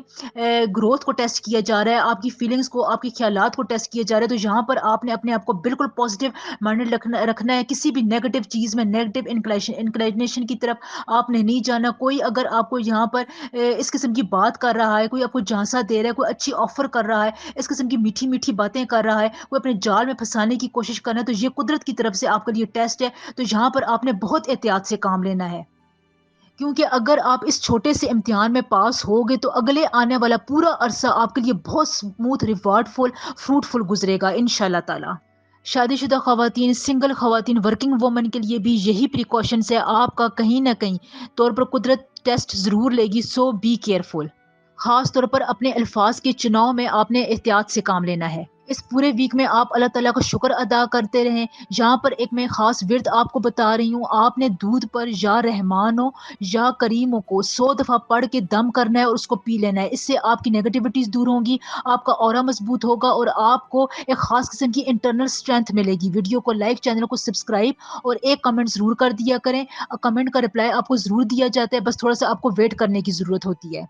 گروتھ کو ٹیسٹ کیا جا رہا ہے, آپ کی فیلنگس کو, آپ کے خیالات کو ٹیسٹ کیا جا رہا ہے, تو یہاں پر آپ نے اپنے آپ کو بالکل پازیٹیو مائنڈ رکھنا ہے. کسی بھی نیگیٹو چیز میں, نیگیٹو انکلینیشن کی طرف آپ نے نہیں جانا. کوئی اگر آپ کو یہاں پر اس قسم کی بات کر رہا ہے, کوئی آپ کو جھانسا دے رہا ہے, کوئی اچھی آفر کر رہا ہے, اس قسم کی میٹھی میٹھی باتیں کر رہا ہے, کوئی اپنے جال میں پھنسانے کی کوشش کر رہا ہے, تو یہ قدرت کی طرف سے آپ کے لیے ٹیسٹ ہے. تو یہاں پر آپ نے بہت احتیاط سے کام لینا ہے, کیونکہ اگر آپ اس چھوٹے سے امتحان میں پاس ہو گے تو اگلے آنے والا پورا عرصہ آپ کے لیے بہت اسموتھ, ریوارڈ فل, فروٹفل گزرے گا انشاءاللہ تعالی. شادی شدہ خواتین, سنگل خواتین, ورکنگ وومن کے لیے بھی یہی پریکاشنز ہے. آپ کا کہیں نہ کہیں طور پر قدرت ٹیسٹ ضرور لے گی, سو بی کیئرفل. خاص طور پر اپنے الفاظ کے چناؤ میں آپ نے احتیاط سے کام لینا ہے. اس پورے ویک میں آپ اللہ تعالیٰ کا شکر ادا کرتے رہیں. یہاں پر ایک میں خاص ورد آپ کو بتا رہی ہوں. آپ نے دودھ پر یا رحمانوں یا کریموں کو 100 دفعہ پڑھ کے دم کرنا ہے اور اس کو پی لینا ہے. اس سے آپ کی نیگیٹیوٹیز دور ہوں گی, آپ کا اورا مضبوط ہوگا اور آپ کو ایک خاص قسم کی انٹرنل اسٹرینتھ ملے گی. ویڈیو کو لائک, چینل کو سبسکرائب اور ایک کمنٹ ضرور کر دیا کریں. کمنٹ کا رپلائی آپ کو ضرور دیا جاتا ہے, بس تھوڑا سا آپ کو ویٹ کرنے کی ضرورت ہوتی ہے.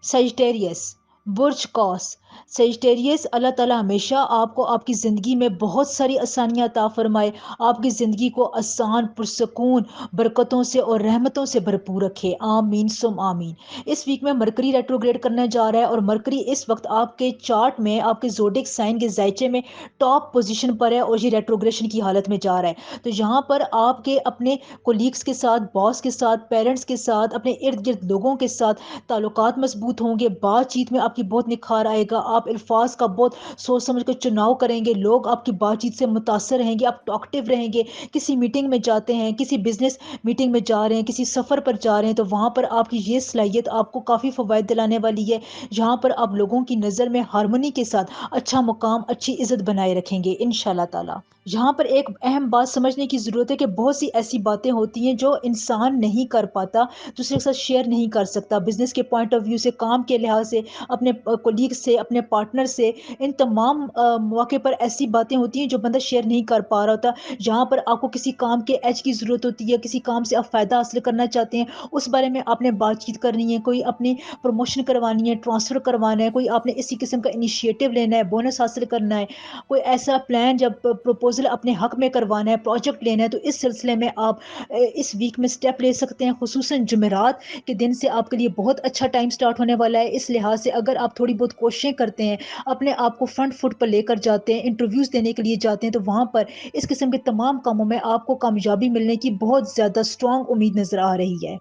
سیجٹیریس, برج قوس. سیجٹیریس, اللہ تعالیٰ ہمیشہ آپ کو آپ کی زندگی میں بہت ساری آسانیاں عطا فرمائے, آپ کی زندگی کو آسان, پرسکون, برکتوں سے اور رحمتوں سے بھرپور رکھے. آمین سم آمین. اس ویک میں مرکری ریٹروگریڈ کرنے جا رہا ہے, اور مرکری اس وقت آپ کے چارٹ میں, آپ کے زوڈک سائن کے زائچے میں ٹاپ پوزیشن پر ہے, اور یہ ریٹروگریشن کی حالت میں جا رہا ہے. تو یہاں پر آپ کے اپنے کولیگس کے ساتھ, باس کے ساتھ, پیرنٹس کے ساتھ, اپنے ارد گرد لوگوں کے ساتھ تعلقات مضبوط ہوں گے. بات چیت میں آپ کی بہت نکھار آئے گا, آپ الفاظ کا بہت سوچ سمجھ کر چناؤ کریں گے, لوگ آپ کی بات چیت سے متاثر رہیں گے, آپ ٹاکٹیو رہیں گے. کسی میٹنگ میں جاتے ہیں, کسی بزنس میٹنگ میں جا رہے ہیں, کسی سفر پر جا رہے ہیں, تو وہاں پر آپ کی یہ صلاحیت آپ کو کافی فوائد دلانے والی ہے. جہاں پر آپ لوگوں کی نظر میں ہارمونی کے ساتھ اچھا مقام, اچھی عزت بنائے رکھیں گے انشاءاللہ تعالی. یہاں پر ایک اہم بات سمجھنے کی ضرورت ہے کہ بہت سی ایسی باتیں ہوتی ہیں جو انسان نہیں کر پاتا, دوسرے کے ساتھ شیئر نہیں کر سکتا. بزنس کے پوائنٹ آف ویو سے, کام کے لحاظ سے, اپنے کولیگ سے, اپنے پارٹنر سے, ان تمام مواقع پر ایسی باتیں ہوتی ہیں جو بندہ شیئر نہیں کر پا رہا ہوتا. جہاں پر آپ کو کسی کام کے ایج کی ضرورت ہوتی ہے, کسی کام سے آپ فائدہ حاصل کرنا چاہتے ہیں, اس بارے میں آپ نے بات چیت کرنی ہے. کوئی اپنی پروموشن کروانی ہے, ٹرانسفر کروانا ہے, کوئی آپ نے اسی قسم کا انیشیٹو لینا ہے, بونس حاصل کرنا ہے, کوئی ایسا پلان جب پروپوزل اپنے حق میں کروانا ہے, پروجیکٹ لینا ہے, تو اس سلسلے میں آپ اس ویک میں سٹیپ لے سکتے ہیں. خصوصاً جمعرات کے دن سے آپ کے لیے بہت اچھا ٹائم سٹارٹ ہونے والا ہے. اس لحاظ سے اگر آپ تھوڑی بہت کوششیں کرتے ہیں, اپنے آپ کو فرنٹ فٹ پر لے کر جاتے ہیں, انٹرویوز دینے کے لیے جاتے ہیں, تو وہاں پر اس قسم کے تمام کاموں میں آپ کو کامیابی ملنے کی بہت زیادہ اسٹرانگ امید نظر آ رہی ہے.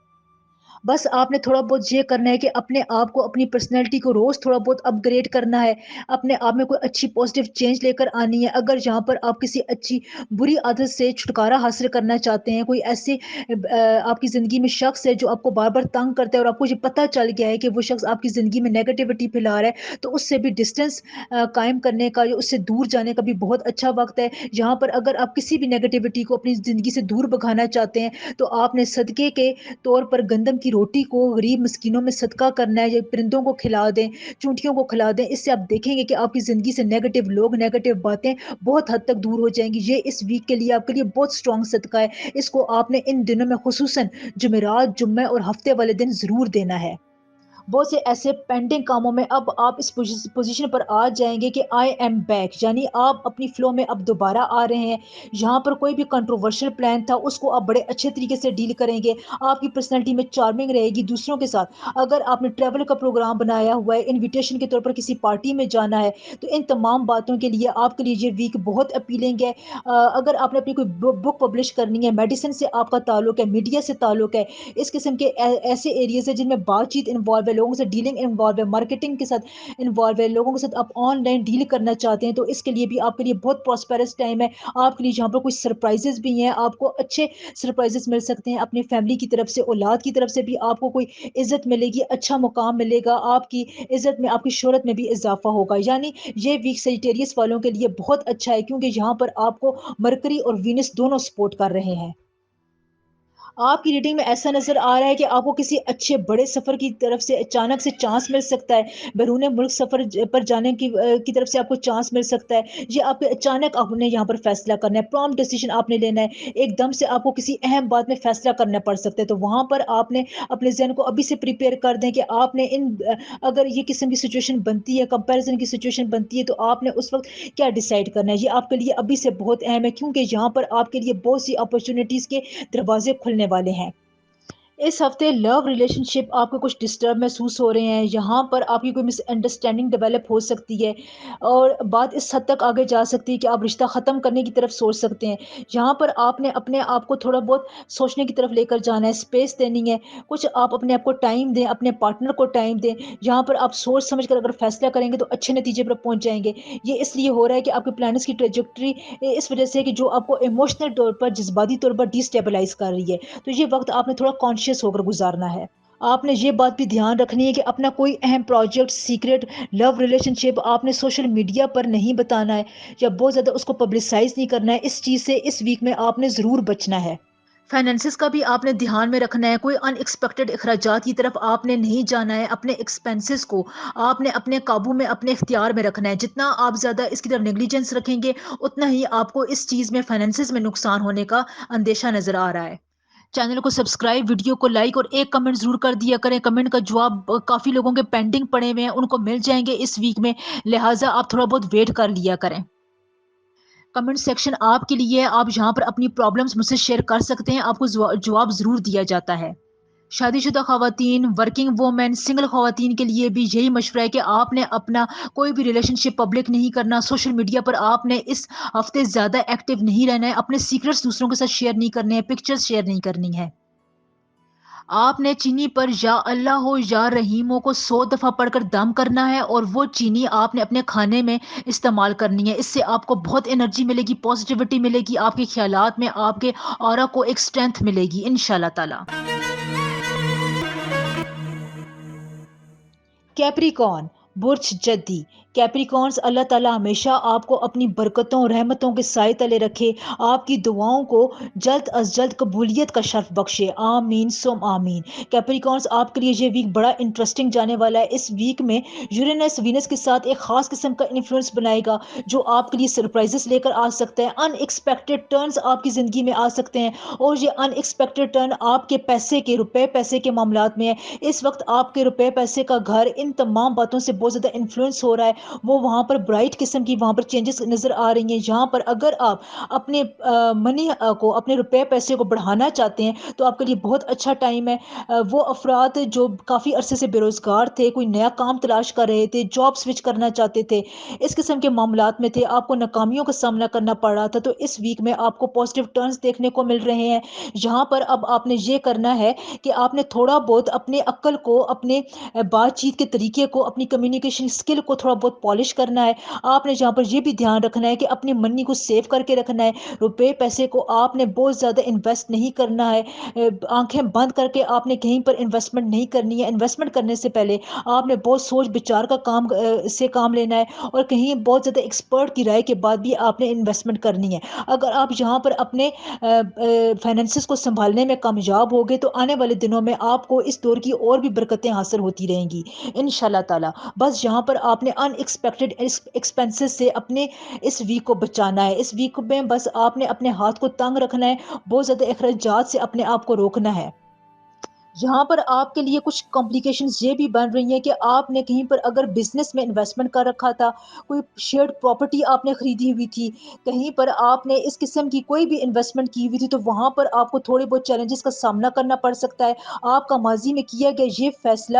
بس آپ نے تھوڑا بہت یہ کرنا ہے کہ اپنے آپ کو, اپنی پرسنالٹی کو روز تھوڑا بہت اپ گریڈ کرنا ہے, اپنے آپ میں کوئی اچھی پازیٹیو چینج لے کر آنی ہے. اگر جہاں پر آپ کسی اچھی بری عادت سے چھٹکارا حاصل کرنا چاہتے ہیں, کوئی ایسے آپ کی زندگی میں شخص ہے جو آپ کو بار بار تنگ کرتا ہے, اور آپ کو یہ پتہ چل گیا ہے کہ وہ شخص آپ کی زندگی میں نیگیٹیوٹی پھیلا رہا ہے, تو اس سے بھی ڈسٹینس قائم کرنے کا, اس سے دور جانے کا بھی بہت اچھا وقت ہے. یہاں پر اگر آپ کسی بھی نیگیٹیوٹی کو اپنی زندگی سے دور بھگانا چاہتے ہیں, تو آپ نے صدقے کے طور پر گندم کی روٹی کو غریب مسکینوں میں صدقہ کرنا ہے, یا پرندوں کو کھلا دیں, چونٹیوں کو کھلا دیں. اس سے آپ دیکھیں گے کہ آپ کی زندگی سے نیگیٹو لوگ, نیگیٹو باتیں بہت حد تک دور ہو جائیں گی. یہ اس ویک کے لیے آپ کے لیے بہت اسٹرانگ صدقہ ہے. اس کو آپ نے ان دنوں میں خصوصاً جمعرات, جمعے اور ہفتے والے دن ضرور دینا ہے. بہت سے ایسے پینڈنگ کاموں میں اب آپ اس پوزیشن پر آ جائیں گے کہ آئی ایم بیک, یعنی آپ اپنی فلو میں اب دوبارہ آ رہے ہیں. یہاں پر کوئی بھی کنٹروورشل پلان تھا, اس کو آپ بڑے اچھے طریقے سے ڈیل کریں گے. آپ کی پرسنالٹی میں چارمنگ رہے گی دوسروں کے ساتھ. اگر آپ نے ٹریول کا پروگرام بنایا ہوا ہے, انویٹیشن کے طور پر کسی پارٹی میں جانا ہے, تو ان تمام باتوں کے لیے آپ کے لیے یہ ویک بہت اپیلنگ ہے. اگر آپ نے اپنی کوئی بک پبلش کرنی ہے, میڈیسن سے آپ کا تعلق ہے, میڈیا سے تعلق ہے, اس قسم کے ایسے ایریاز ہیں جن میں بات چیت انوالو ہے, لوگوں سے ڈیلنگ انوالو ہے، مارکیٹنگ کے ساتھ انوالو ہے، لوگوں کے ساتھ آپ آن لائن ڈیل کرنا چاہتے ہیں، تو اس کے لیے بھی آپ کے لیے بہت پراسپیرس ٹائم ہے آپ کے لیے، جہاں پر کچھ سرپرائزز بھی ہیں، آپ کو اچھے سرپرائزز مل سکتے ہیں اپنی فیملی کی طرف سے، اولاد کی طرف سے بھی آپ کو کوئی عزت ملے گی، اچھا مقام ملے گا، آپ کی عزت میں، آپ کی شہرت میں بھی اضافہ ہوگا. یعنی یہ ویک سیجیٹیریس والوں کے لیے بہت اچھا ہے، کیونکہ یہاں پر آپ کو مرکری اور وینس دونوں سپورٹ کر رہے ہیں. آپ کی ریڈنگ میں ایسا نظر آ رہا ہے کہ آپ کو کسی اچھے بڑے سفر کی طرف سے اچانک سے چانس مل سکتا ہے، بیرون ملک سفر پر جانے کی طرف سے آپ کو چانس مل سکتا ہے. یہ آپ کے اچانک آپ نے یہاں پر فیصلہ کرنا ہے، پرامپٹ ڈیسیژن آپ نے لینا ہے، ایک دم سے آپ کو کسی اہم بات میں فیصلہ کرنا پڑ سکتا ہے. تو وہاں پر آپ نے اپنے ذہن کو ابھی سے پریپیئر کر دیں کہ آپ نے اگر یہ قسم کی سچویشن بنتی ہے، کمپیریزن کی سچویشن بنتی ہے، تو آپ نے اس وقت کیا ڈیسائیڈ کرنا ہے. یہ آپ کے لیے ابھی سے بہت اہم ہے، کیونکہ یہاں پر آپ کے لیے بہت سی اپرچونیٹیز کے دروازے کھلنے والے ہیں. اس ہفتے لو ریلیشن شپ آپ کو کچھ ڈسٹرب محسوس ہو رہے ہیں، یہاں پر آپ کی کوئی مس انڈرسٹینڈنگ ڈیولپ ہو سکتی ہے اور بات اس حد تک آگے جا سکتی ہے کہ آپ رشتہ ختم کرنے کی طرف سوچ سکتے ہیں. یہاں پر آپ نے اپنے آپ کو تھوڑا بہت سوچنے کی طرف لے کر جانا ہے، اسپیس دینی ہے، کچھ آپ اپنے آپ کو ٹائم دیں، اپنے پارٹنر کو ٹائم دیں. یہاں پر آپ سوچ سمجھ کر اگر فیصلہ کریں گے تو اچھے نتیجے پر پہنچ جائیں گے. یہ اس لیے ہو رہا ہے کہ آپ کے پلانٹس کی ٹریجیکٹری اس وجہ سے کہ جو آپ کو ایموشنل طور پر، جذباتی طور پر ڈیسٹیبلائز کر رہی ہے، تو یہ وقت آپ نے تھوڑا کانشیس ہو کر گزارنا ہے. آپ نے یہ بات بھی دھیان رکھنی ہے کہ اپنا کوئی اہم پروجیکٹ، سیکرٹ لو ریلیشن شپ آپ نے سوشل میڈیا پر نہیں بتانا ہے یا بہت زیادہ اس کو پبلسائز نہیں کرنا ہے. اس چیز سے اس ویک میں آپ نے ضرور بچنا ہے. فائنینسز کا بھی آپ نے دھیان میں رکھنا ہے، کوئی ان ایکسپیکٹڈ اخراجات کی طرف آپ نے نہیں جانا ہے. اپنے ایکسپینسز کو آپ نے اپنے قابو میں، اپنے اختیار میں رکھنا ہے. جتنا آپ زیادہ اس کی طرف نیگلیجنس رکھیں گے، اتنا ہی آپ کو اس چیز میں، فائنینسز میں نقصان ہونے کا اندیشہ نظر آ رہا ہے. چینل کو سبسکرائب، ویڈیو کو لائک اور ایک کمنٹ ضرور کر دیا کریں. کمنٹ کا جواب کافی لوگوں کے پینڈنگ پڑے ہوئے ہیں، ان کو مل جائیں گے اس ویک میں، لہٰذا آپ تھوڑا بہت ویٹ کر لیا کریں. کمنٹ سیکشن آپ کے لیے ہے، آپ یہاں پر اپنی پرابلمس مجھ سے شیئر کر سکتے ہیں، آپ کو جواب ضرور دیا جاتا ہے. شادی شدہ خواتین، ورکنگ وومن، سنگل خواتین کے لیے بھی یہی مشورہ ہے کہ آپ نے اپنا کوئی بھی ریلیشن شپ پبلک نہیں کرنا. سوشل میڈیا پر آپ نے اس ہفتے زیادہ ایکٹیو نہیں رہنا ہے، اپنے سیکرٹس دوسروں کے ساتھ شیئر نہیں کرنے ہیں، پکچرز شیئر نہیں کرنی ہے. آپ نے چینی پر یا اللہ ہو یا رحیموں کو 100 دفعہ پڑھ کر دم کرنا ہے، اور وہ چینی آپ نے اپنے کھانے میں استعمال کرنی ہے. اس سے آپ کو بہت انرجی ملے گی، پازیٹیوٹی ملے گی، آپ کے خیالات میں آپ کے آرا کو ایک اسٹرینتھ ملے گی انشاءاللہ تعالی. کیپریکارن برج جدی. کیپریکارنز، اللہ تعالیٰ ہمیشہ آپ کو اپنی برکتوں، رحمتوں کے سائے تلے رکھے، آپ کی دعاؤں کو جلد از جلد قبولیت کا شرف بخشے. آمین سم آمین. کیپریکارنز، آپ کے لیے یہ ویک بڑا انٹرسٹنگ جانے والا ہے. اس ویک میں یورینس وینس کے ساتھ ایک خاص قسم کا انفلوئنس بنائے گا جو آپ کے لیے سرپرائزز لے کر آ سکتا ہے. ان ایکسپیکٹڈ ٹرنز آپ کی زندگی میں آ سکتے ہیں، اور یہ ان ایکسپیکٹڈ ٹرن آپ کے پیسے کے، روپے پیسے کے معاملات میں ہے. اس وقت آپ کے روپے پیسے کا گھر ان تمام باتوں سے بہت زیادہ انفلوئنس ہو رہا ہے. وہ وہاں پر برائٹ قسم کی وہاں پر چینجز نظر آ رہی ہیں. جہاں پر اگر آپ اپنے منی کو، اپنے روپے پیسے کو بڑھانا چاہتے ہیں تو آپ کے لیے بہت اچھا ٹائم ہے. وہ افراد جو کافی عرصے سے بے روزگار تھے، کوئی نیا کام تلاش کر رہے تھے، جاب سوئچ کرنا چاہتے تھے، اس قسم کے معاملات میں تھے، آپ کو ناکامیوں کا سامنا کرنا پڑ رہا تھا، تو اس ویک میں آپ کو پازیٹیو ٹرنز دیکھنے کو مل رہے ہیں. یہاں پر اب آپ نے یہ کرنا ہے کہ آپ نے تھوڑا بہت اپنے عقل کو، اپنے بات چیت کے طریقے کو، اپنی کمیونیکیشن اسکل کو تھوڑا بہت پالش کرنا ہے. آپ نے جہاں پر یہ بھی دھیان رکھنا ہے کہ اپنی منی کو سیو کر کے رکھنا ہے. روپے پیسے کو آپ نے بہت زیادہ انویسٹ نہیں کرنا ہے. آنکھیں بند کر کے آپ نے کہیں پر انویسٹمنٹ نہیں کرنی ہے. انویسٹمنٹ کرنے سے پہلے آپ نے بہت سوچ بچار کا کام لینا ہے، اور کہیں بہت زیادہ ایکسپرٹ کی رائے کے بعد بھی آپ نے انویسٹمنٹ کرنی ہے. اگر آپ یہاں پر اپنے فائنینسز کو سنبھالنے میں کامیاب ہو گئے تو آنے والے دنوں میں آپ کو اس دور کی اور بھی برکتیں حاصل ہوتی رہیں گی انشاءاللہ تعالی. بس یہاں پر آپ نے ان ایکسپیکٹڈ ایکسپینسز سے اپنے اس ویک کو بچانا ہے. اس ویک میں بس آپ نے اپنے ہاتھ کو تنگ رکھنا ہے، بہت زیادہ اخراجات سے اپنے آپ کو روکنا ہے. یہاں پر آپ کے لیے کچھ کمپلیکیشنز یہ بھی بن رہی ہیں کہ آپ نے کہیں پر اگر بزنس میں انویسٹمنٹ کر رکھا تھا، کوئی شیئرڈ پراپرٹی آپ نے خریدی ہوئی تھی، کہیں پر آپ نے اس قسم کی کوئی بھی انویسٹمنٹ کی ہوئی تھی، تو وہاں پر آپ کو تھوڑے بہت چیلنجز کا سامنا کرنا پڑ سکتا ہے. آپ کا ماضی میں کیا گیا یہ فیصلہ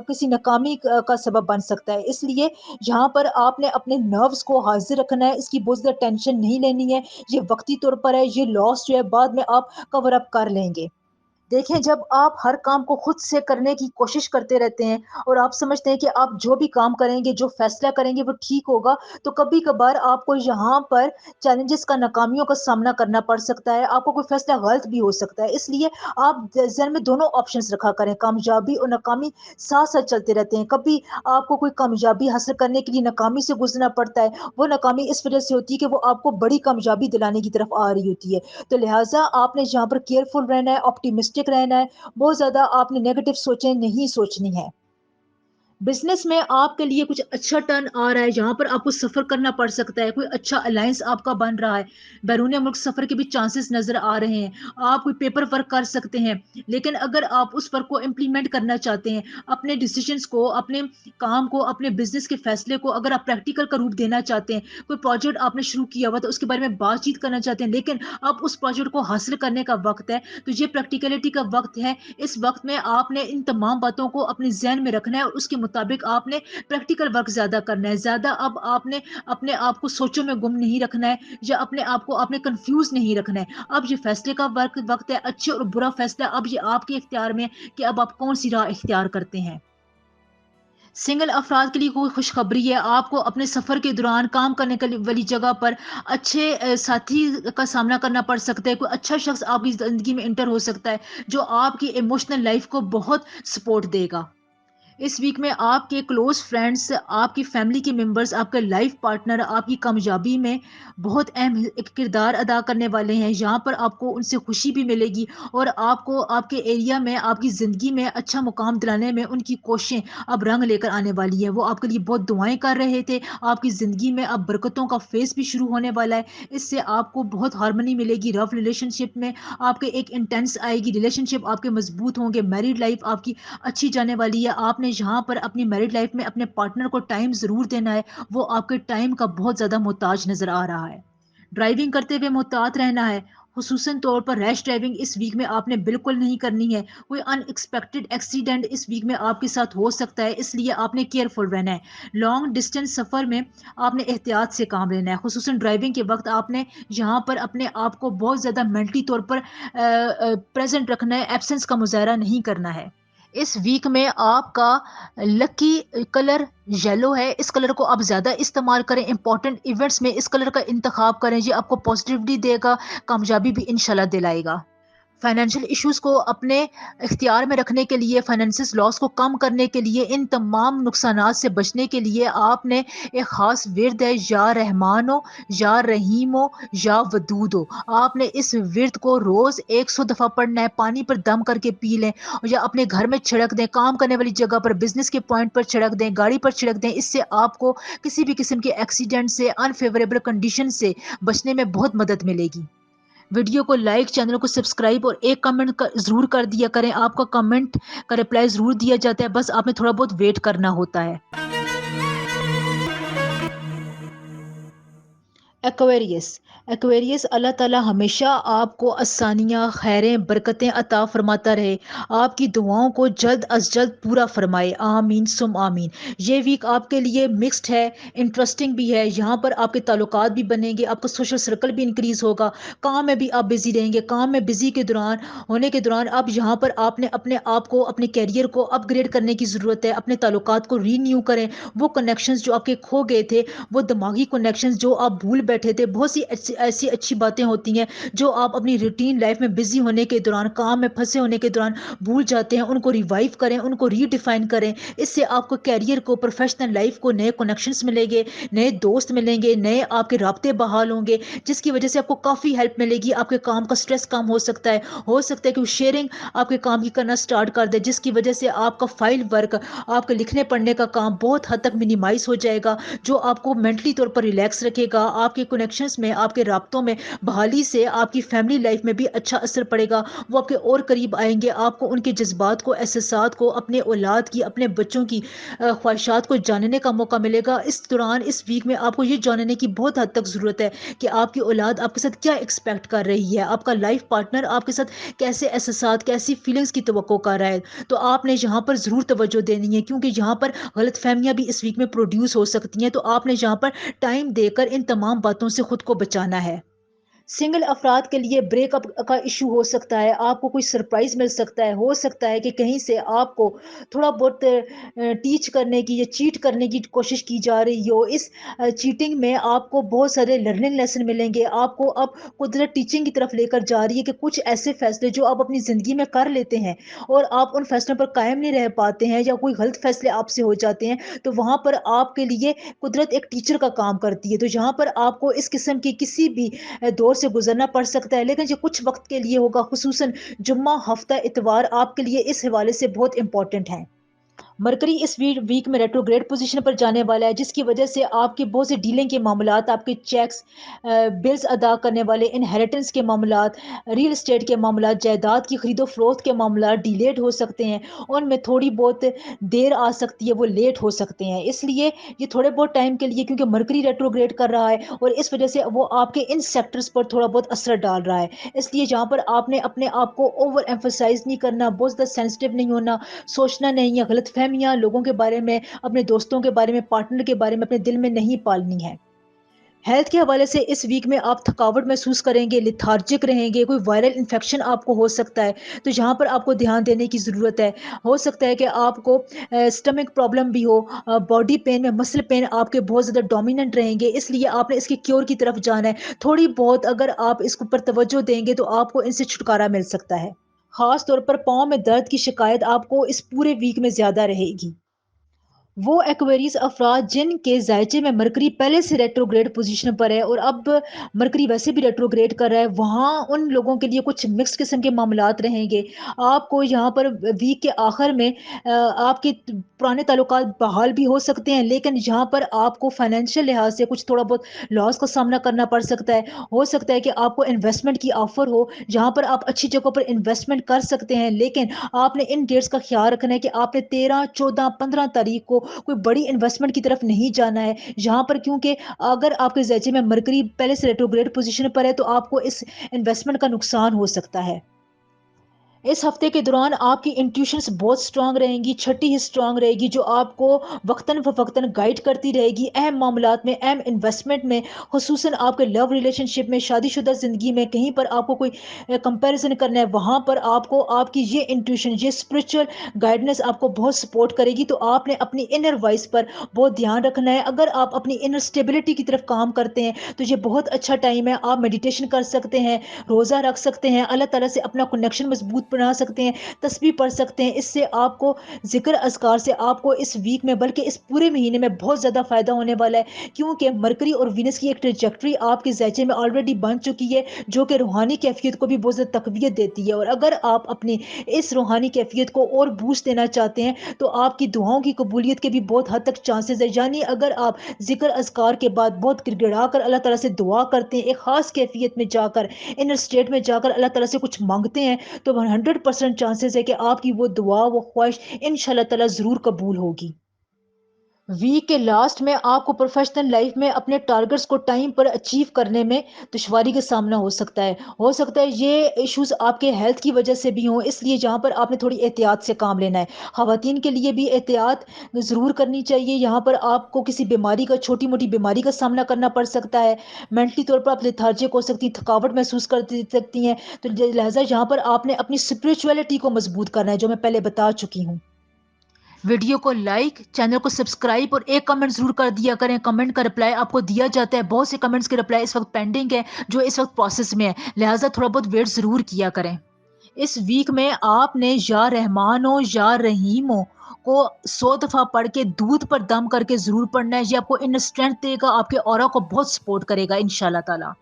کسی ناکامی کا سبب بن سکتا ہے. اس لیے یہاں پر آپ نے اپنے نروز کو حاضر رکھنا ہے، اس کی بہت زیادہ ٹینشن نہیں لینی ہے. یہ وقتی طور پر ہے، یہ لاس جو ہے بعد میں آپ کور اپ کر لیں گے. دیکھیں جب آپ ہر کام کو خود سے کرنے کی کوشش کرتے رہتے ہیں اور آپ سمجھتے ہیں کہ آپ جو بھی کام کریں گے جو فیصلہ کریں گے وہ ٹھیک ہوگا، تو کبھی کبھار آپ کو یہاں پر چیلنجز کا ناکامیوں کا سامنا کرنا پڑ سکتا ہے، آپ کو کوئی فیصلہ غلط بھی ہو سکتا ہے، اس لیے آپ ذہن میں دونوں آپشنز رکھا کریں، کامیابی اور ناکامی ساتھ ساتھ چلتے رہتے ہیں، کبھی آپ کو کوئی کامیابی حاصل کرنے کے لیے ناکامی سے گزرنا پڑتا ہے، وہ ناکامی اس وجہ سے ہوتی ہے کہ وہ آپ کو بڑی کامیابی دلانے کی طرف آ رہی ہوتی ہے، تو لہٰذا آپ نے یہاں پر کیئرفل رہنا ہے، آپٹیمسٹک رہنا ہے، بہت زیادہ آپ نے نیگیٹو سوچیں نہیں سوچنی ہے۔ بزنس میں آپ کے لیے کچھ اچھا ٹرن آ رہا ہے، جہاں پر آپ کو سفر کرنا پڑ سکتا ہے، کوئی اچھا الائنس آپ کا بن رہا ہے، بیرون ملک سفر کے بھی چانسز نظر آ رہے ہیں، آپ کوئی پیپر ورک کر سکتے ہیں، لیکن اگر آپ اس ورک کو امپلیمنٹ کرنا چاہتے ہیں، اپنے ڈیسیجنس کو، اپنے کام کو، اپنے بزنس کے فیصلے کو اگر آپ پریکٹیکل کا روپ دینا چاہتے ہیں، کوئی پروجیکٹ آپ نے شروع کیا ہوا تو اس کے بارے میں بات چیت کرنا چاہتے ہیں، لیکن اب اس پروجیکٹ کو حاصل کرنے کا وقت ہے، تو یہ پریکٹیکلٹی کا وقت ہے، اس وقت میں آپ نے ان تمام باتوں کو اپنے ذہن میں رکھنا ہے اور اس کے مطابق آپ نے پریکٹیکل ورک زیادہ کرنا ہے، زیادہ اب آپ نے اپنے آپ کو سوچوں میں گم نہیں رکھنا ہے یا اپنے آپ کو آپ نے کنفیوز نہیں رکھنا ہے، اب یہ فیصلے کا وقت ہے، اچھے اور برا فیصلہ اب یہ آپ کے اختیار میں ہے کہ اب آپ کون سی راہ اختیار کرتے ہیں۔ سنگل افراد کے لیے کوئی خوشخبری ہے، آپ کو اپنے سفر کے دوران کام کرنے والی جگہ پر اچھے ساتھی کا سامنا کرنا پڑ سکتا ہے، کوئی اچھا شخص آپ کی زندگی میں انٹر ہو سکتا ہے جو آپ کی ایموشنل لائف کو بہت سپورٹ دے گا۔ اس ویک میں آپ کے کلوز فرینڈز، آپ کی فیملی کے ممبرز، آپ کے لائف پارٹنر آپ کی کامیابی میں بہت اہم کردار ادا کرنے والے ہیں، یہاں پر آپ کو ان سے خوشی بھی ملے گی اور آپ کو آپ کے ایریا میں آپ کی زندگی میں اچھا مقام دلانے میں ان کی کوششیں اب رنگ لے کر آنے والی ہے، وہ آپ کے لیے بہت دعائیں کر رہے تھے، آپ کی زندگی میں اب برکتوں کا فیز بھی شروع ہونے والا ہے، اس سے آپ کو بہت ہارمنی ملے گی، رف ریلیشن شپ میں آپ کے ایک انٹینس آئے گی، ریلیشن شپ آپ کے مضبوط ہوں گے، میرڈ لائف آپ کی اچھی جانے والی ہے، آپ نے یہاں پر اپنی میرڈ لائف میں اپنے پارٹنر کو ٹائم ضرور دینا ہے، وہ آپ کے ٹائم کا بہت زیادہ محتاج نظر آ رہا ہے۔ ڈرائیونگ کرتے ہوئے محتاط رہنا ہے، خصوصاً طور پر ریش ڈرائیونگ اس ویک میں آپ نے بالکل نہیں کرنی ہے، کوئی ان ایکسپیکٹڈ ایکسیڈنٹ اس ویک میں آپ کے ساتھ ہو سکتا ہے، اس لیے آپ نے کیئرفل رہنا ہے، لانگ ڈسٹینس سفر میں آپ نے احتیاط سے کام لینا ہے، خصوصاً ڈرائیونگ کے وقت آپ نے یہاں پر اپنے آپ کو بہت زیادہ مینٹلی طور پر پریزنٹ رکھنا ہے، ایبسنس کا مظاہرہ نہیں کرنا ہے۔ اس ویک میں آپ کا لکی کلر یلو ہے، اس کلر کو آپ زیادہ استعمال کریں، امپورٹنٹ ایونٹس میں اس کلر کا انتخاب کریں، یہ آپ کو پازیٹیوٹی دے گا، کامیابی بھی انشاءاللہ دلائے گا۔ فائنینشیل ایشوز کو اپنے اختیار میں رکھنے کے لیے، فائنینسز لاس کو کم کرنے کے لیے، ان تمام نقصانات سے بچنے کے لیے آپ نے ایک خاص ورد ہے، یا رحمان ہو یا رحیم ہو یا ودود ہو، آپ نے اس ورد کو روز 100 دفعہ پڑھنا ہے، پانی پر دم کر کے پی لیں یا اپنے گھر میں چھڑک دیں، کام کرنے والی جگہ پر، بزنس کے پوائنٹ پر چھڑک دیں، گاڑی پر چھڑک دیں، اس سے آپ کو کسی بھی قسم کے ایکسیڈنٹ سے، انفیوریبل کنڈیشن سے بچنے میں بہت مدد ملے گی۔ ویڈیو کو لائک، چینل کو سبسکرائب اور ایک کمنٹ ضرور کر دیا کریں، آپ کا کمنٹ کا رپلائی ضرور دیا جاتا ہے، بس آپ نے تھوڑا بہت ویٹ کرنا ہوتا ہے۔ ایکویریس، ایکویریس اللہ تعالی ہمیشہ آپ کو آسانیاں، خیریں، برکتیں عطا فرماتا رہے، آپ کی دعاؤں کو جلد از جلد پورا فرمائے، آمین سم آمین۔ یہ ویک آپ کے لیے مکسڈ ہے، انٹرسٹنگ بھی ہے، یہاں پر آپ کے تعلقات بھی بنیں گے، آپ کا سوشل سرکل بھی انکریز ہوگا، کام میں بھی آپ بزی رہیں گے، کام میں بزی کے دوران ہونے کے دوران اب یہاں پر آپ نے اپنے آپ کو، اپنے کیریئر کو اپ گریڈ کرنے کی ضرورت ہے، اپنے تعلقات کو ری نیو کریں، وہ کنیکشنز جو آپ کے کھو گئے تھے، وہ دماغی کنیکشنز جو آپ بھول بیٹھے تھے، بہت سی ایسی اچھی باتیں ہوتی ہیں جو آپ اپنی روٹین لائف میں بزی ہونے کے دوران، کام میں پھنسے ہونے کے دوران بھول جاتے ہیں، ان کو ریوائیو کریں، ان کو ری ڈیفائن کریں، اس سے آپ کو کیریئر کو، پروفیشنل لائف کو نئے کنیکشنز ملیں گے، نئے دوست ملیں گے، نئے آپ کے رابطے بحال ہوں گے، جس کی وجہ سے آپ کو کافی ہیلپ ملے گی، آپ کے کام کا سٹریس کم ہو سکتا ہے کہ وہ شیئرنگ آپ کے کام کی کرنا سٹارٹ کر دے، جس کی وجہ سے آپ کا فائل ورک، آپ کے لکھنے پڑھنے کا کام بہت حد تک منیمائز ہو جائے گا، جو آپ کو مینٹلی طور پر ریلیکس رکھے گا، آپ کے کنیکشنز میں، آپ کے رابطوں میں بحالی سے آپ کی فیملی لائف میں بھی اچھا اثر پڑے گا، وہ آپ کے اور قریب آئیں گے، آپ کو ان کے جذبات کو، احساسات کو، اپنے اولاد کی، اپنے بچوں کی خواہشات کو جاننے کا موقع ملے گا۔ اس دوران، اس ویک میں آپ کو یہ جاننے کی بہت حد تک ضرورت ہے کہ آپ کی اولاد آپ کے ساتھ کیا ایکسپیکٹ کر رہی ہے، آپ کا لائف پارٹنر آپ کے ساتھ کیسے احساسات، کیسی فیلنگز کی توقع کر رہا ہے، تو آپ نے یہاں پر ضرور توجہ دینی ہے، کیونکہ یہاں پر غلط فہمیاں بھی اس ویک میں پروڈیوس ہو سکتی ہیں، تو آپ نے یہاں پر ٹائم دے کر ان تمام باتوں سے خود کو بچانا ہے۔ سنگل افراد کے لیے بریک اپ کا ایشو ہو سکتا ہے، آپ کو کوئی سرپرائز مل سکتا ہے، ہو سکتا ہے کہ کہیں سے آپ کو تھوڑا بہت ٹیچ کرنے کی یا چیٹ کرنے کی کوشش کی جا رہی ہو۔ اس چیٹنگ میں آپ کو بہت سارے لرننگ لیسن ملیں گے، آپ کو اب قدرت ٹیچنگ کی طرف لے کر جا رہی ہے کہ کچھ ایسے فیصلے جو آپ اپنی زندگی میں کر لیتے ہیں اور آپ ان فیصلوں پر قائم نہیں رہ پاتے ہیں یا کوئی غلط فیصلے آپ سے ہو جاتے ہیں، تو وہاں پر آپ کے لیے قدرت ایک ٹیچر کا کام کرتی ہے، تو جہاں پر آپ کو اس قسم کی کسی بھی دور سے گزرنا پڑ سکتا ہے، لیکن یہ کچھ وقت کے لیے ہوگا، خصوصاً جمعہ، ہفتہ، اتوار آپ کے لیے اس حوالے سے بہت امپورٹنٹ ہیں۔ مرکری اس ویک میں ریٹروگریڈ پوزیشن پر جانے والا ہے، جس کی وجہ سے آپ کے بہت سے ڈیلنگ کے معاملات، آپ کے چیکس، بلز ادا کرنے والے، انہیریٹنس کے معاملات، ریل اسٹیٹ کے معاملات، جائیداد کی خرید و فروخت کے معاملات ڈیلیڈ ہو سکتے ہیں، ان میں تھوڑی بہت دیر آ سکتی ہے، وہ لیٹ ہو سکتے ہیں، اس لیے یہ تھوڑے بہت ٹائم کے لیے، کیونکہ مرکری ریٹروگریڈ کر رہا ہے اور اس وجہ سے وہ آپ کے ان سیکٹرز پر تھوڑا بہت اثر ڈال رہا ہے، اس لیے جہاں پر آپ نے اپنے آپ کو اوور ایمفسائز نہیں کرنا، بہت زیادہ سینسٹیو نہیں ہونا، سوچنا نہیں ہے، غلط فہمیاں لوگوں کے بارے میں، اپنے دوستوں کے بارے میں، پارٹنر کے بارے میں اپنے دل میں نہیں پالنی ہے۔ ہیلتھ کے حوالے سے اس ویک میں آپ تھکاوٹ محسوس کریں گے، لتھارجک رہیں گے، کوئی وائرل انفیکشن آپ کو ہو سکتا ہے، تو جہاں پر آپ کو دھیان دینے کی ضرورت ہے، ہو سکتا ہے کہ آپ کو اسٹمک پرابلم بھی ہو، باڈی پین میں مسل پین آپ کے بہت زیادہ ڈومیننٹ رہیں گے، اس لیے آپ نے اس کی کیور کی طرف جانا ہے، تھوڑی بہت اگر آپ اس پر توجہ دیں گے تو آپ کو ان سے چھٹکارا مل سکتا ہے۔ خاص طور پر پاؤں میں درد کی شکایت آپ کو اس پورے ویک میں زیادہ رہے گی۔ وہ ایکویریز افراد جن کے ذائچے میں مرکری پہلے سے ریٹروگریڈ پوزیشن پر ہے اور اب مرکری ویسے بھی ریٹروگریڈ کر رہا ہے، وہاں ان لوگوں کے لیے کچھ مکس قسم کے معاملات رہیں گے۔ آپ کو یہاں پر ویک کے آخر میں آپ کے پرانے تعلقات بحال بھی ہو سکتے ہیں، لیکن یہاں پر آپ کو فائنینشیل لحاظ سے کچھ تھوڑا بہت لاس کا سامنا کرنا پڑ سکتا ہے، ہو سکتا ہے کہ آپ کو انویسٹمنٹ کی آفر ہو جہاں پر آپ اچھی جگہوں پر انویسٹمنٹ کر سکتے ہیں، لیکن آپ نے ان ڈیٹس کا خیال رکھنا ہے کہ آپ نے 13، 14، 15 تاریخ کو کوئی بڑی انویسٹمنٹ کی طرف نہیں جانا ہے جہاں پر، کیونکہ اگر آپ کے ذیچے میں مرکری پہلے سے ریٹروگریڈ پوزیشن پر ہے تو آپ کو اس انویسٹمنٹ کا نقصان ہو سکتا ہے۔ اس ہفتے کے دوران آپ کی انٹیوشنز بہت سٹرونگ رہیں گی، چھٹی ہی سٹرونگ رہے گی جو آپ کو وقتاً فوقتاً گائیڈ کرتی رہے گی، اہم معاملات میں، اہم انویسٹمنٹ میں، خصوصاً آپ کے لو ریلیشن شپ میں، شادی شدہ زندگی میں، کہیں پر آپ کو کوئی کمپیریزن کرنا ہے، وہاں پر آپ کو آپ کی یہ انٹیوشن، یہ اسپرچل گائیڈنس آپ کو بہت سپورٹ کرے گی، تو آپ نے اپنی انر وائس پر بہت دھیان رکھنا ہے۔ اگر آپ اپنی انر اسٹیبلٹی کی طرف کام کرتے ہیں تو یہ بہت اچھا ٹائم ہے، آپ میڈیٹیشن کر سکتے ہیں، روزہ رکھ سکتے ہیں، اللہ تعالیٰ سے اپنا کنیکشن مضبوط بنا سکتے ہیں، تسبیح پڑھ سکتے ہیں، اس سے آپ کو ذکر اذکار سے آپ کو اس ویک میں بلکہ اس پورے مہینے میں بہت زیادہ فائدہ ہونے والا ہے، کیونکہ مرکری اور وینس کی ایک ٹریجیکٹری آپ کے ذیچے میں آلریڈی بن چکی ہے جو کہ روحانی کیفیت کو بھی بہت زیادہ تقویت دیتی ہے، اور اگر آپ اپنی اس روحانی کیفیت کو اور بوسٹ دینا چاہتے ہیں تو آپ کی دعاؤں کی قبولیت کے بھی بہت حد تک چانسز ہے، یعنی اگر آپ ذکر اذکار کے بعد بہت گڑ گڑا کر اللہ تعالیٰ سے دعا کرتے ہیں، ایک خاص کیفیت میں جا کر، انر اسٹیٹ میں جا کر اللہ تعالیٰ سے کچھ مانگتے ہیں، تو 100% چانسز ہے کہ آپ کی وہ دعا، وہ خواہش انشاءاللہ تعالیٰ ضرور قبول ہوگی۔ ویک کے لاسٹ میں آپ کو پروفیشنل لائف میں اپنے ٹارگٹس کو ٹائم پر اچیو کرنے میں دشواری کا سامنا ہو سکتا ہے یہ ایشوز آپ کے ہیلتھ کی وجہ سے بھی ہوں، اس لیے جہاں پر آپ نے تھوڑی احتیاط سے کام لینا ہے، خواتین کے لیے بھی احتیاط ضرور کرنی چاہیے، یہاں پر آپ کو کسی بیماری کا، چھوٹی موٹی بیماری کا سامنا کرنا پڑ سکتا ہے، مینٹلی طور پر آپ لیتھارجک ہو سکتی ہیں، تھکاوٹ محسوس کر سکتی ہیں، تو لہٰذا یہاں پر آپ نے اپنی اسپرچولیٹی کو مضبوط کرنا ہے جو میں پہلے بتا چکی ہوں۔ ویڈیو کو لائک، چینل کو سبسکرائب اور ایک کمنٹ ضرور کر دیا کریں، کمنٹ کا رپلائی آپ کو دیا جاتا ہے، بہت سے کمنٹس کے رپلائی اس وقت پینڈنگ ہے جو اس وقت پروسیس میں ہے، لہٰذا تھوڑا بہت ویٹ ضرور کیا کریں۔ اس ویک میں آپ نے یا رحمان ہو یا رحیم ہو کو 100 دفعہ پڑھ کے دودھ پر دم کر کے ضرور پڑھنا ہے، یہ آپ کو انر اسٹرینتھ دے گا، آپ کے اورا کو بہت سپورٹ کرے گا انشاءاللہ تعالی۔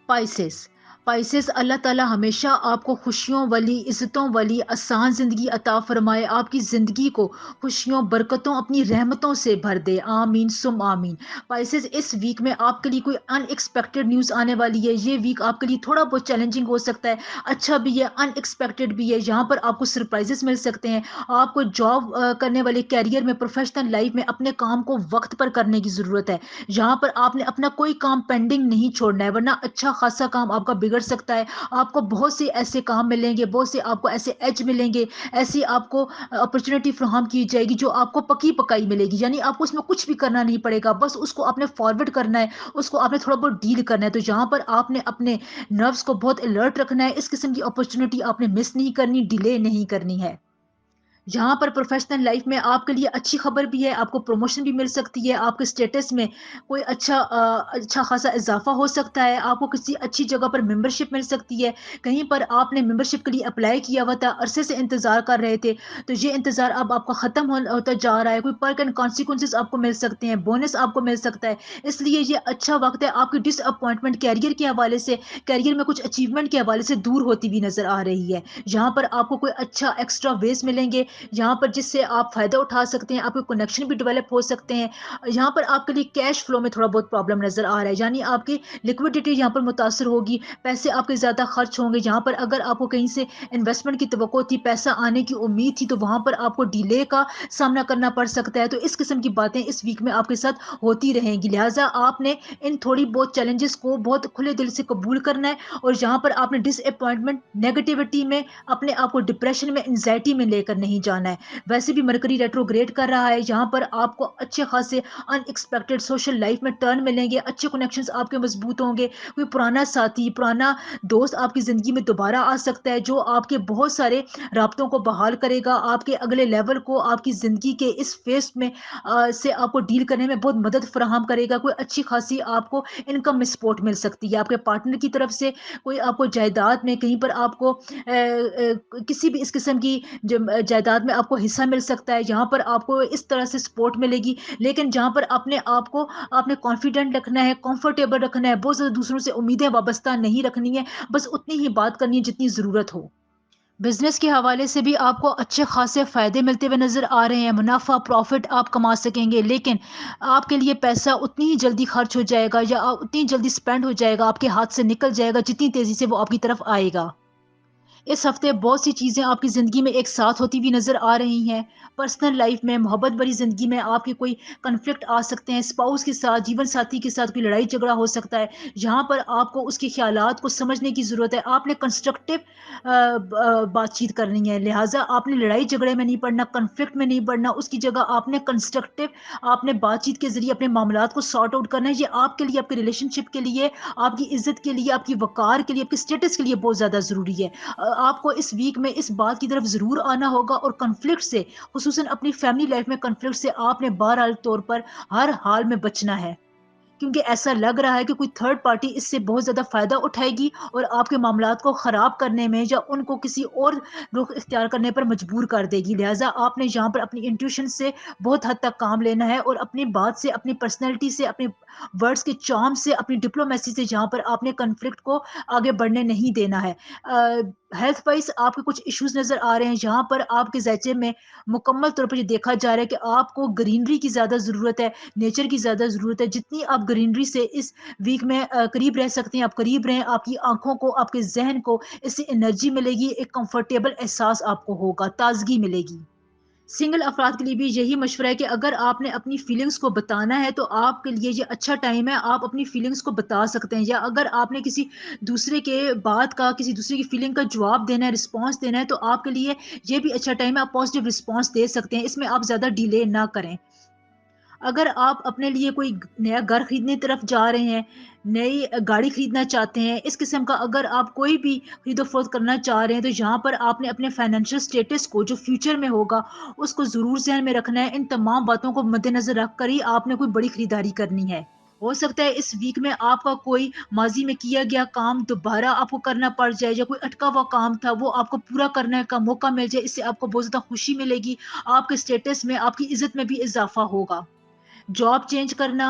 پائسس، پائسس، اللہ تعالیٰ ہمیشہ آپ کو خوشیوں والی، عزتوں والی، آسان زندگی عطا فرمائے، آپ کی زندگی کو خوشیوں، برکتوں، اپنی رحمتوں سے بھر دے، آمین سم آمین۔ پائسس، اس ویک میں آپ کے لیے کوئی ان ایکسپیکٹڈ نیوز آنے والی ہے، یہ ویک آپ کے لیے تھوڑا بہت چیلنجنگ ہو سکتا ہے، اچھا بھی ہے، ان ایکسپیکٹڈ بھی ہے، یہاں پر آپ کو سرپرائزز مل سکتے ہیں، آپ کو جاب کرنے والے کیریئر میں، پروفیشنل لائف میں اپنے کام کو وقت پر کرنے کی ضرورت ہے، یہاں پر آپ نے اپنا کوئی کام پینڈنگ نہیں چھوڑنا ہے، ورنہ اچھا خاصا کام آپ کا بگڑ بگڑ سکتا ہے۔ آپ کو بہت سے ایسے کام ملیں گے، بہت سے آپ کو ایسے ایج ملیں گے، ایسی آپ کو اپرچونیٹی فراہم کی جائے گی جو آپ کو پکی پکائی ملے گی، یعنی آپ کو اس میں کچھ بھی کرنا نہیں پڑے گا، بس اس کو آپ نے فارورڈ کرنا ہے، اس کو آپ نے تھوڑا بہت ڈیل کرنا ہے۔ تو جہاں پر آپ نے اپنے نروس کو بہت الرٹ رکھنا ہے، اس قسم کی اپرچونیٹی آپ نے مس نہیں کرنی، ڈیلے نہیں کرنی ہے۔ جہاں پر پروفیشنل لائف میں آپ کے لیے اچھی خبر بھی ہے، آپ کو پروموشن بھی مل سکتی ہے، آپ کے اسٹیٹس میں کوئی اچھا خاصا اضافہ ہو سکتا ہے، آپ کو کسی اچھی جگہ پر ممبرشپ مل سکتی ہے، کہیں پر آپ نے ممبرشپ کے لیے اپلائی کیا ہوا تھا، عرصے سے انتظار کر رہے تھے، تو یہ انتظار اب آپ کا ختم ہوتا جا رہا ہے، کوئی پرک اینڈ کانسیکوینسز آپ کو مل سکتے ہیں، بونس آپ کو مل سکتا ہے، اس لیے یہ اچھا وقت ہے۔ آپ کی ڈس اپوائنٹمنٹ کیریئر کے حوالے سے، کیریئر میں کچھ اچیومنٹ کے حوالے سے دور ہوتی بھی نظر آ رہی ہے، جہاں پر آپ کو کوئی اچھا ایکسٹرا ویز ملیں گے، یہاں پر جس سے آپ فائدہ اٹھا سکتے ہیں، آپ کے کنیکشن بھی ڈیولپ ہو سکتے ہیں۔ یہاں پر آپ کے لیے کیش فلو میں تھوڑا بہت پرابلم نظر آ رہا ہے، یعنی آپ کی لکوڈیٹی یہاں پر متاثر ہوگی، پیسے آپ کے زیادہ خرچ ہوں گے، جہاں پر اگر آپ کو کہیں سے انویسٹمنٹ کی توقع تھی، پیسہ آنے کی امید تھی، تو وہاں پر آپ کو ڈیلے کا سامنا کرنا پڑ سکتا ہے۔ تو اس قسم کی باتیں اس ویک میں آپ کے ساتھ ہوتی رہیں گی، لہٰذا آپ نے ان تھوڑی بہت چیلنجز کو بہت کھلے دل سے قبول کرنا ہے، اور جہاں پر آپ نے ڈس اپوائنٹمنٹ نیگیٹیوٹی میں اپنے آپ کو ڈپریشن میں انزائٹی میں لے کر نہیں جانا ہے۔ ویسے بھی مرکری ریٹروگریڈ کر رہا ہے، یہاں پر آپ کو اچھے خاصے ان ایکسپیکٹڈ سوشل لائف میں ٹرن ملیں گے، اچھے کنیکشنز آپ کے مضبوط ہوں گے، کوئی پرانا ساتھی، پرانا دوست آپ کی زندگی میں دوبارہ آ سکتا ہے، جو آپ کے بہت سارے رابطوں کو بحال کرے گا، آپ کے اگلے لیول کو، آپ کی زندگی کے اس فیس میں سے آپ کو ڈیل کرنے میں بہت مدد فراہم کرے گا۔ کوئی اچھی خاصی آپ کو انکم میں سپورٹ مل سکتی ہے، آپ کے پارٹنر کی طرف سے کوئی آپ کو جائیداد میں کہیں پر آپ کو کسی بھی اس قسم کی جائیداد میں آپ کو حصہ مل سکتا ہے، جہاں پر آپ کو اس طرح سے سپورٹ ملے گی، لیکن جہاں پر اپنے آپ کو آپ نے کانفیڈنٹ رکھنا ہے، کمفرٹیبل رکھنا ہے، بہت زیادہ دوسروں سے امیدیں وابستہ نہیں رکھنی ہے، بس اتنی ہی بات کرنی ہے جتنی ضرورت ہو۔ بزنس کے حوالے سے بھی آپ کو اچھے خاصے فائدے ملتے ہوئے نظر آ رہے ہیں، منافع پروفٹ آپ کما سکیں گے، لیکن آپ کے لیے پیسہ اتنی ہی جلدی خرچ ہو جائے گا، یا اتنی جلدی سپینڈ ہو جائے گا، آپ کے ہاتھ سے نکل جائے گا جتنی تیزی سے وہ آپ کی طرف آئے گا۔ اس ہفتے بہت سی چیزیں آپ کی زندگی میں ایک ساتھ ہوتی ہوئی نظر آ رہی ہیں، پرسنل لائف میں، محبت بری زندگی میں آپ کے کوئی کنفلکٹ آ سکتے ہیں، اسپاؤس کے ساتھ، جیون ساتھی کے ساتھ کوئی لڑائی جھگڑا ہو سکتا ہے، جہاں پر آپ کو اس کے خیالات کو سمجھنے کی ضرورت ہے۔ آپ نے کنسٹرکٹیو بات چیت کرنی ہے، لہٰذا آپ نے لڑائی جھگڑے میں نہیں پڑنا، کنفلکٹ میں نہیں پڑنا، اس کی جگہ آپ نے کنسٹرکٹیو، آپ نے بات چیت کے ذریعے اپنے معاملات کو سارٹ آؤٹ کرنا ہے۔ یہ آپ کے لیے، آپ کے ریلیشن شپ کے لیے، آپ کی عزت کے لیے، آپ کی وقار کے لیے، آپ کے اسٹیٹس کے لیے بہت زیادہ ضروری ہے۔ آپ کو اس ویک میں اس بات کی طرف ضرور آنا ہوگا، اور کنفلکٹ سے، خصوصاً اپنی فیملی لائف میں کنفلکٹ سے آپ نے بہرحال طور پر ہر حال میں بچنا ہے، کیونکہ ایسا لگ رہا ہے کہ کوئی تھرڈ پارٹی اس سے بہت زیادہ فائدہ اٹھائے گی، اور آپ کے معاملات کو خراب کرنے میں، یا ان کو کسی اور رخ اختیار کرنے پر مجبور کر دے گی، لہٰذا آپ نے یہاں پر اپنی انٹیوشن سے بہت حد تک کام لینا ہے، اور اپنی بات سے، اپنی پرسنالٹی سے، اپنے ورڈز کے چارم سے، اپنی ڈپلومیسی سے جہاں پر آپ نے کنفلکٹ کو آگے بڑھنے نہیں دینا ہے۔ ہیلتھ وائز آپ کے کچھ ایشوز نظر آ رہے ہیں، جہاں پر آپ کے ذائچے میں مکمل طور پر یہ دیکھا جا رہا ہے کہ آپ کو گرینری کی زیادہ ضرورت ہے، نیچر کی زیادہ ضرورت ہے، جتنی آپ گرینری سے اس ویک میں قریب رہ سکتے ہیں آپ قریب رہیں، آپ کی آنکھوں کو، آپ کے ذہن کو اس سے انرجی ملے گی، ایک کمفرٹیبل احساس آپ کو ہوگا، تازگی ملے گی۔ سنگل افراد کے لیے بھی یہی مشورہ ہے کہ اگر آپ نے اپنی فیلنگز کو بتانا ہے تو آپ کے لیے یہ اچھا ٹائم ہے، آپ اپنی فیلنگز کو بتا سکتے ہیں، یا اگر آپ نے کسی دوسرے کے بات کا، کسی دوسرے کی فیلنگ کا جواب دینا ہے، رسپانس دینا ہے، تو آپ کے لیے یہ بھی اچھا ٹائم ہے، آپ پازیٹیو رسپانس دے سکتے ہیں، اس میں آپ زیادہ ڈیلے نہ کریں۔ اگر آپ اپنے لیے کوئی نیا گھر خریدنے کی طرف جا رہے ہیں، نئی گاڑی خریدنا چاہتے ہیں، اس قسم کا اگر آپ کوئی بھی خرید و فروخت کرنا چاہ رہے ہیں، تو یہاں پر آپ نے اپنے فائنینشیل اسٹیٹس کو جو فیوچر میں ہوگا اس کو ضرور ذہن میں رکھنا ہے، ان تمام باتوں کو مد نظر رکھ کر ہی آپ نے کوئی بڑی خریداری کرنی ہے۔ ہو سکتا ہے اس ویک میں آپ کا کوئی ماضی میں کیا گیا کام دوبارہ آپ کو کرنا پڑ جائے، یا کوئی اٹکا ہوا کام تھا وہ آپ کو پورا کرنے کا موقع مل جائے، اس سے آپ کو بہت زیادہ خوشی ملے گی، آپ کے اسٹیٹس میں، آپ کی عزت میں بھی اضافہ ہوگا۔ جاب چینج کرنا،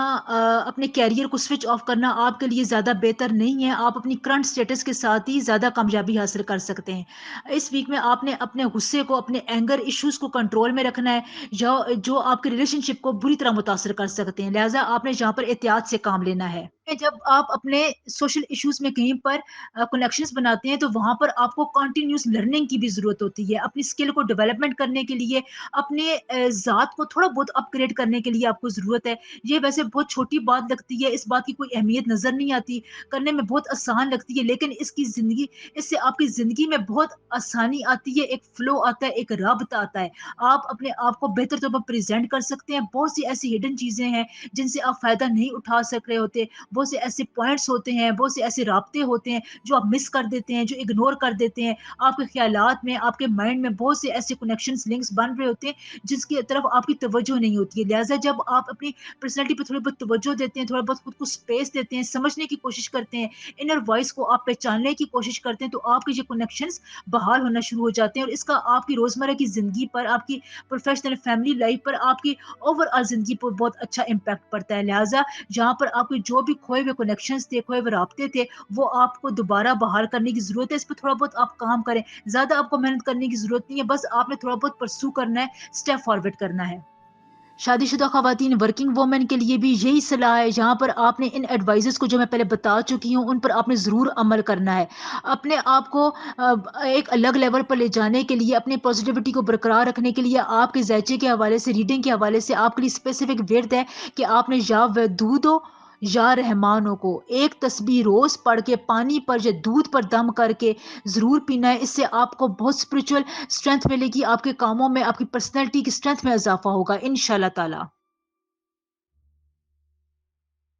اپنے کیریئر کو سوئچ آف کرنا آپ کے لیے زیادہ بہتر نہیں ہے، آپ اپنی کرنٹ سٹیٹس کے ساتھ ہی زیادہ کامیابی حاصل کر سکتے ہیں۔ اس ویک میں آپ نے اپنے غصے کو، اپنے اینگر ایشوز کو کنٹرول میں رکھنا ہے، جو آپ کے ریلیشن شپ کو بری طرح متاثر کر سکتے ہیں، لہٰذا آپ نے یہاں پر احتیاط سے کام لینا ہے۔ جب آپ اپنے سوشل ایشوز میں کہیں پر کنیکشنز بناتے ہیں تو وہاں پر آپ کو کنٹینیوس لرننگ کی بھی ضرورت ہوتی ہے، اپنی اسکل کو ڈیولپمنٹ کرنے کے لیے، اپنے ذات کو تھوڑا بہت اپ گریڈ کرنے کے لیے آپ کو ضرورت ہے۔ یہ ویسے بہت چھوٹی بات لگتی ہے، اس بات کی کوئی اہمیت نظر نہیں آتی، کرنے میں بہت آسان لگتی ہے، لیکن اس سے آپ کی زندگی میں بہت آسانی آتی ہے، ایک فلو آتا ہے، ایک رابطہ آتا ہے۔ آپ اپنے آپ کو بہتر طور پر پریزنٹ کر سکتے ہیں۔ بہت سی ایسی ہڈن چیزیں ہیں جن سے آپ فائدہ نہیں اٹھا سک رہے ہوتے، بہت سے ایسے پوائنٹس ہوتے ہیں، بہت سے ایسے رابطے ہوتے ہیں جو آپ مس کر دیتے ہیں، جو اگنور کر دیتے ہیں۔ آپ کے خیالات میں، آپ کے مائنڈ میں بہت سے ایسے کنیکشنز، لنکس بن رہے ہوتے ہیں جس کی طرف آپ کی توجہ نہیں ہوتی ہے۔ لہٰذا جب آپ اپنی پرسنالٹی پہ تھوڑی بہت توجہ دیتے ہیں، تھوڑا بہت خود کو اسپیس دیتے ہیں، سمجھنے کی کوشش کرتے ہیں، انر وائس کو آپ پہچاننے کی کوشش کرتے ہیں، تو آپ کے یہ کنیکشنز بحال ہونا شروع ہو جاتے ہیں، اور اس کا آپ کی روزمرہ کی زندگی پر، آپ کی پروفیشنل فیملی لائف پر، آپ کی اوور آل زندگی پر بہت اچھا امپیکٹ پڑتا ہے۔ لہٰذا جہاں پر آپ کے جو بھی کھوئے ہوئے کنیکشنز تھے، کھوئے ہوئے رابطے تھے، وہ آپ کو دوبارہ بحال کرنے کی ضرورت ہے۔ اس پہ تھوڑا بہت آپ کام کریں، زیادہ آپ کو محنت کرنے کی ضرورت نہیں ہے، بس آپ نے تھوڑا بہت پرسو کرنا ہے، اسٹیپ فارورڈ کرنا ہے۔ شادی شدہ خواتین، ورکنگ وومن کے لیے بھی یہی صلاح ہے، جہاں پر آپ نے ان ایڈوائزز کو جو میں پہلے بتا چکی ہوں ان پر آپ نے ضرور عمل کرنا ہے۔ اپنے آپ کو ایک الگ لیول پر لے جانے کے لیے، اپنی پازیٹیوٹی کو برقرار رکھنے کے لیے، آپ کے ذائچے کے حوالے سے، ریڈنگ کے حوالے سے آپ کے لیے اسپیسیفک ورد ہے کہ آپ نے یا ودود ہو یا رحمانوں کو ایک تسبیح روز پڑھ کے پانی پر یا دودھ پر دم کر کے ضرور پینا ہے۔ اس سے آپ کو بہت اسپرچل اسٹرینتھ ملے گی، آپ کے کاموں میں، آپ کی پرسنالٹی کی اسٹرینتھ میں اضافہ ہوگا انشاءاللہ تعالی۔